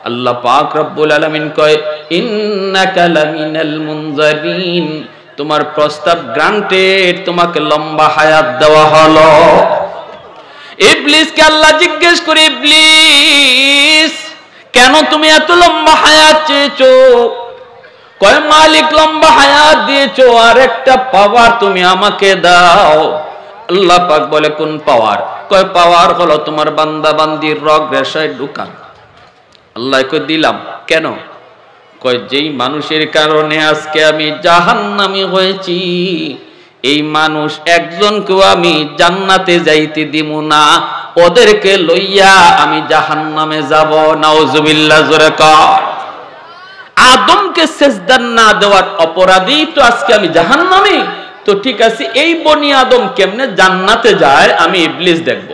আল্লাহ পাক রব্বুল আলামিন কয় ইন্নাকা লামিনাল মুনজারিন, তোমার প্রস্তাব গ্রান্টেড, তোমাকে লম্বা হায়াত দেওয়া হলো। ইবলিসকে আল্লাহ জিজ্ঞেস করে, ইবলিস কেন তুমি এত লম্বা হায়াত চেয়েছো? কয় মালিক লম্বা হায়াত দিয়েছো, আর একটা পাওয়ার তুমি আমাকে দাও। আল্লাহ পাক বলে কোন পাওয়ার? কয় পাওয়ার হলো তোমার বান্দা বান্দির রগ রেশায় ঢুকান। আল্লাহ কই দিলাম। কেন? কয় যেই মানুষের কারণে আজকে আমি জাহান্নামী হয়েছি, এই মানুষ একজনকেও আমি জান্নাতে যাইতে দিব না, ওদেরকে লইয়া আমি জাহান্নামে যাব। নাউজুবিল্লাহ, জোরে কর। আদমকে সিজদা না দেওয়ার অপরাধী তো আজকে আমি জাহান্নামী। তো ঠিক আছে, এই বনি আদম কেমনে জান্নাতে যায় আমি ইবলিস দেখব।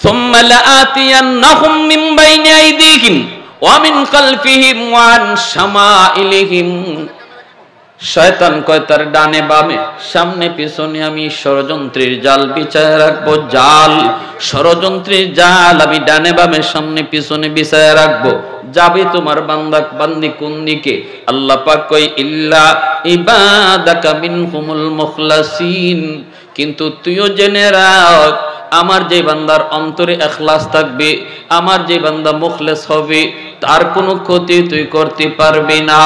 সুম্মা লাআতিয়ান্নাহুম মিন বাইনি আইদিহিম ওয়া মিন খালফিহিম ওয়া আন শামাইলিহিম। শয়তান কয় তার ডানে বামে সামনে পিছনে আমি ষড়যন্ত্রের জাল বিছায় রাখবো। ষড়যন্ত্রের জাল আমি ডানে বামে সামনে পিছনে বিছায় রাখবো। যাবে তোমার বান্দি কোন দিকে? আল্লাহ পাক কয় ইল্লা ইবাদাকা মিনহুমুল মুখলাসিন, কিন্তু তুইও জেনে রাখ আমার যে বান্দার অন্তরে ইখলাস থাকবে, আমার যে বান্দা মুখলেস হবে, তার কোনো ক্ষতি তুই করতে পারবি না,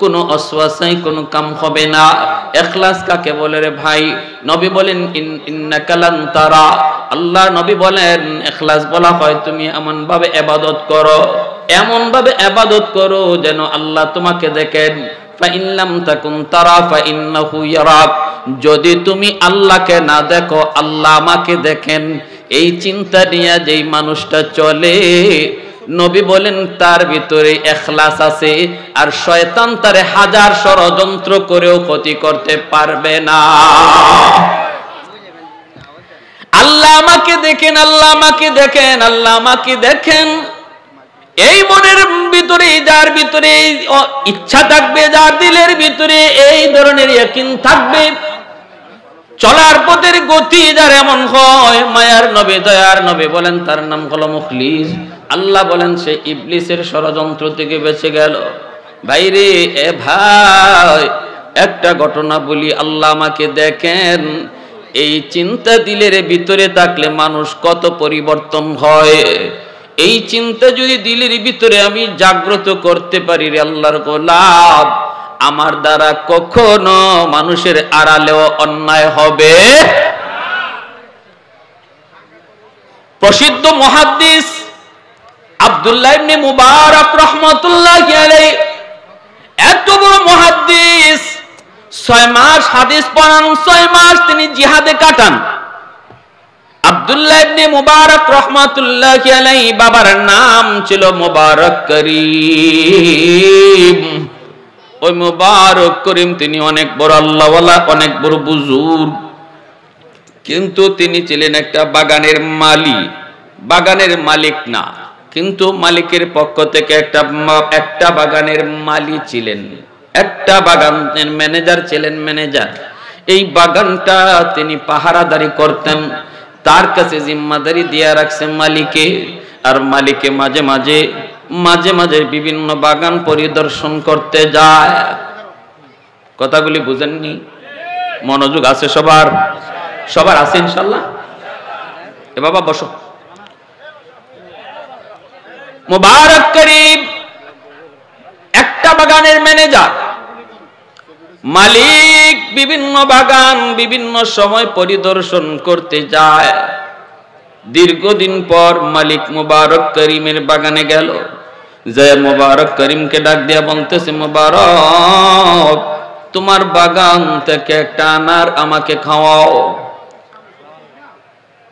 কোনো অসওয়াসাই কোনো কাম হবে না। ইখলাস কাকে বলে রে ভাই? নবী বলেন ইন্নাকা লান তারা। আল্লাহ নবী বলেন ইখলাস বলা হয় তুমি এমন ভাবে ইবাদত করো, এমন ভাবে ইবাদত করো যেন আল্লাহ তোমাকে দেখেন। ফা ইন লাম তাকুন তারা ফা ইন্নাহু ইয়ারাক, যদি তুমি আল্লাহকে না দেখো আল্লাহ আমাকে দেখেন। এই চিন্তা নিয়ে যেই মানুষটা চলে, নবী বলেন তার ভিতরে ইখলাস আছে, আর শয়তান তারে হাজার ষড়যন্ত্র করেও ক্ষতি করতে পারবে না। আল্লাহ আমাকে দেখেন, আল্লাহ আমাকে দেখেন, আল্লাহ আমাকে দেখেন। এই মনের ভিতরে, যার ভিতরে ইচ্ছা থাকবে, যার দিলের ভিতরে এই ধরনের ইয়াকিন থাকবে, চলার পথের গতি যার এমন হয়, মায়ার নবী দয়ার নবী বলেন তার নাম হলো মুখলিস। আল্লাহ বলেন সে ইবলিসের ষড়যন্ত্র থেকে বেঁচে গেল। ভাইরে এ ভাই, একটা ঘটনা বলি, আল্লাহ আমাকে দেখেন, এই চিন্তা দিলের ভিতরে থাকলে মানুষ কত পরিবর্তন হয়। এই চিন্তা যদি দিলের ভিতরে আমি জাগ্রত করতে পারি রে আল্লাহর গোলাম, আমার দ্বারা কখনো মানুষের আড়ালেও অন্যায় হবে। প্রসিদ্ধ মুহাদ্দিস আব্দুল্লাহ ইবনে মুবারক রাহমাতুল্লাহি আলাইহি, এত বড় মুহাদ্দিস, 6 মাস হাদিস পড়ান, 6 মাস তিনি জিহাদে কাটান। আব্দুল্লাহ ইবনে মুবারক রাহমাতুল্লাহি আলাইহি বাবার নাম ছিল মুবারক করিম। ওই মুবারক করিম তিনি অনেক বড় আল্লাহওয়ালা, অনেক বড় বুজুর্গ, কিন্তু তিনি ছিলেন একটা বাগানের মালিক। বাগানের মালিক না, কিন্তু মালিকের পক্ষ থেকে একটা বাগানের মালি ছিলেন, একটা বাগানের ম্যানেজার ছিলেন, ম্যানেজার। এই বাগানটা তিনি পাহারাদারি করতেন, তার কাছে জিম্মাদারি দিয়ে রাখছেন মালিকে। আর মালিকে মাঝে মাঝে বিভিন্ন বাগান পরিদর্শন করতে যায়। কথাগুলি বুঝেননি? মনোযোগ আছে সবার? সবার আছে ইনশাআল্লাহ? এ বাবা বসো। মুবারক করিম একটা বাগানের ম্যানেজার। মালিক বিভিন্ন বাগান বিভিন্ন সময় পরিদর্শন করতে যায়। দীর্ঘদিন পর মালিক মুবারক করিমের বাগানে গেল, যে মুবারক করিমকে ডাক দিয়া বলতেছে, মুবারক, তোমার বাগান থেকে একটা আনার আমাকে খাওয়াও।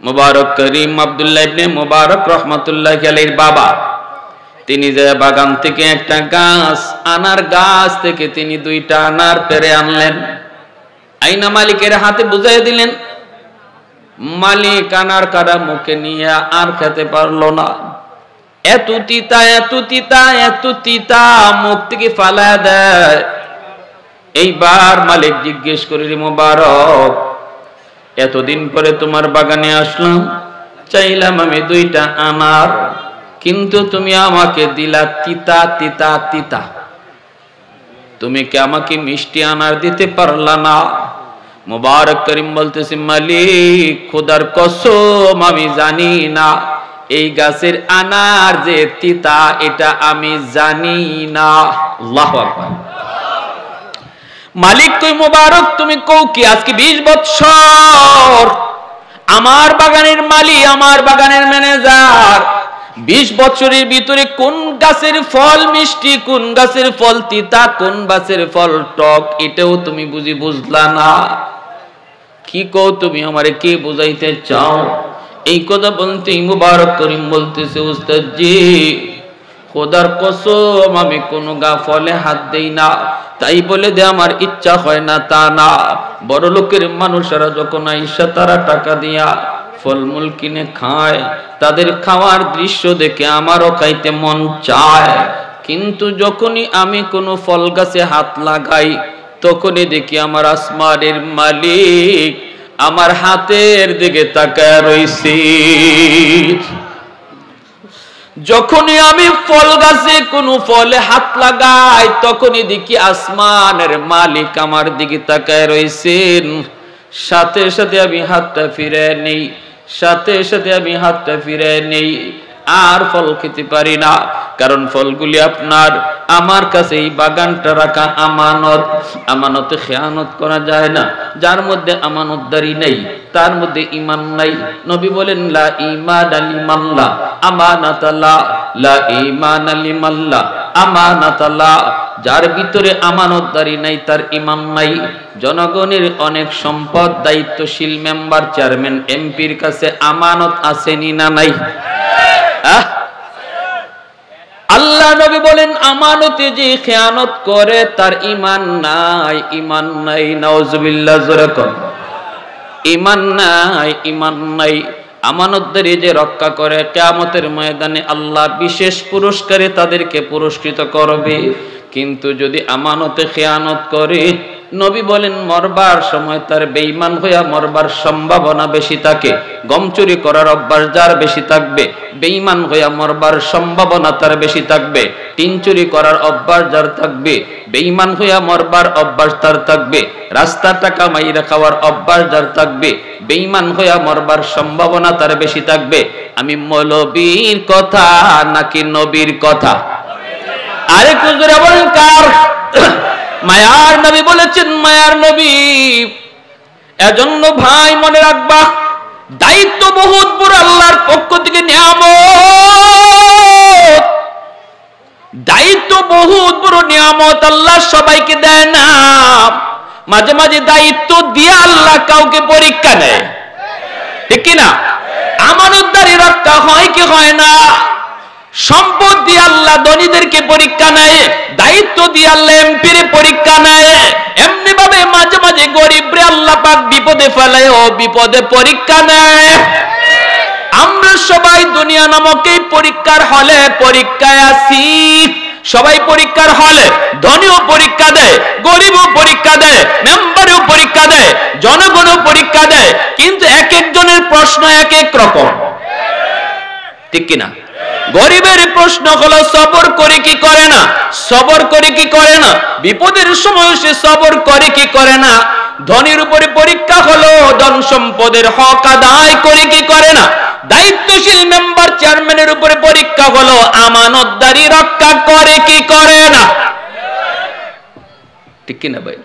মুবারক করিম আব্দুল্লাহ ইবনে মুবারক রাহমাতুল্লাহি আলাইহির বাবা, তিনি যে বাগান থেকে একটা গাছ, আনার গাছ থেকে তিনি 2টা আনার পেড়ে আনলেন, আইনা মালিকের হাতে বুঝাই দিলেন। মালিক আনার কাটা মুখে নিয়ে আর খেতে পারলো না। এত তিতা, এত তিতা, এত তিতা, মুখ থেকে ফালা দেয়। এইবার মালিক জিজ্ঞেস করি, মুবারক, এতদিন পরে তোমার বাগানে আসলাম, চাইলাম আমি 2টা আনার, কিন্তু তুমি আমাকে দিলা তিতা তিতা তিতা। তুমি কি আমাকে মিষ্টি আনার দিতে পারলা না? মুবারক করিম বলতেছে, মালিক, খোদার কসম আমি জানি না এই গাছের আনার যে তিতা, এটা আমি জানি না। আল্লাহু আকবার। মালিক কই, মুবারক তুমি কও কি? আজকে 20 বছর আমার বাগানের মালি, আমার বাগানের ম্যানেজার, 20 বছরের ভিতরে কোন গাছের ফল মিষ্টি, কোন গাছের ফল তিতা, কোন গাছের ফল টক, এটাও তুমি বুঝলা না। কি কও তুমি? আমারে কে বুঝাইতে চাও? এই কথা বলতে মুবারক করিম বলতেছে, উস্তাদ জি, খোদার কসম আমি কোন ফলে হাত দেই না, তাই বলে দে আমার ইচ্ছা হয় না তা না। বড় লোকের মানুষেরা যখন আইসা তারা টাকা দিয়া ফলমূল কিনে খায়, তাদের খাওয়ার দৃশ্য দেখে আমারও খাইতে মন চায়, কিন্তু যখনই আমি কোনো ফল গাছে হাত লাগাই, তখনই দেখি আমার আসমানের মালিক আমার হাতের দিকে তাকায় রইছে। যখনই আমি ফল গাছে কোনো ফলে হাত লাগাই, তখনই দেখি আসমানের মালিক আমার দিকে তাকায় রইছেন। সাথে সাথে আমি হাতটা ফিরে নেই, সাথে সাথে আমি হাতটা ফিরে নেই, আর ফল খেতে পারি না, কারণ ফলগুলি আপনার। আমার কাছে এই বাগানটা রাখা আমানত, আমানতে খেয়ানত করা যায় না। যার মধ্যে আমানতদারি নেই তার মধ্যে ঈমান নাই। নবী বলেন, লা ঈমান লিমাল্লাহ আমানাতাল্লাহ, লা ঈমান লিমাল্লাহ আমানাতাল্লাহ। যার ভিতরে আমানতদারি নাই তার ঈমান নাই। জনগণের অনেক সম্পদ, দায়িত্বশীল মেম্বার, চেয়ারম্যান, এমপির কাছে আমানত আসেনি না নাই? আল্লাহ নবী বলেন, আমানতে যে খেয়ানত করে তার ঈমান নাই, ঈমান নাই। নাউজুবিল্লাহ, জোরে কর, ঈমান নাই, ঈমান নাই। আমানতদারি যে রক্ষা করে, কিয়ামতের ময়দানে আল্লাহ বিশেষ পুরস্কারে তাদেরকে পুরস্কৃত করবে। কিন্তু যদি আমানতে খেয়ানত করে, নবী বলেন মরবার সময় তার বেঈমান হইয়া মরবার সম্ভাবনা বেশি থাকে। গম চুরি করার অভ্যাস যার বেশি থাকবে, বেঈমান হইয়া মরবার সম্ভাবনা তার বেশি থাকবে। টিন চুরি করার অভ্যাস যার থাকবে, বেঈমান হইয়া মরবার অভ্যাস তার থাকবে। রাস্তা টাকা মাইরা খাওয়ার অভ্যাস যার থাকবে, বেঈমান হইয়া মরবার সম্ভাবনা তার বেশি থাকবে। আমি মৌলবীর কথা নাকি নবীর কথা? আরে কুজুরা বলেন কার? মায়ার নবী বলেছেন, মায়ার নবী। এজন্য ভাই মনে রাখবা, দায়িত্ব বহুত বড়, আল্লাহর পক্ষ থেকে নিয়ামত। দায়িত্ব বহুত বড় নিয়ামত, আল্লাহ সবাইকে দেয় না। মাঝে মাঝে দায়িত্ব দিয়ে আল্লাহ কাউকে পরীক্ষা নেয়, ঠিক কিনা? আমানতদারি রক্ষা হয় কি হয় না? সম্পদ দিয়ে আল্লাহ ধনীদেরকে পরীক্ষা নেয়, দায়িত্ব দিয়ে আল্লাহ এমপির পরীক্ষা নেয়। এমনি ভাবে মাঝে মাঝে গরিবরে আল্লাহ পাক বিপদে ফেলায় ও বিপদে পরীক্ষা নেয়। আমরা সবাই দুনিয়া নামক এই পরীক্ষার হলে পরীক্ষায় আছি। সবাই পরীক্ষার হলে, ধনীও পরীক্ষা দেয়, গরিবও পরীক্ষা দেয়, মেম্বারও পরীক্ষা দেয়, জনগণও পরীক্ষা দেয়, কিন্তু এক একজনের প্রশ্ন এক এক রকম, ঠিক কিনা? গরিবের প্রশ্ন হলো সবর করে কি করে না, সবর করে কি করে না, বিপদের সময় সে সবর করে কি করে না। ধনীর উপরে পরীক্ষা হলো ধন সম্পদের হক আদায় করে কি করে না। দায়িত্বশীল মেম্বার চেয়ারম্যানের উপরে পরীক্ষা হলো আমানতদারি রক্ষা করে কি করে না, ঠিক কিনা ভাই?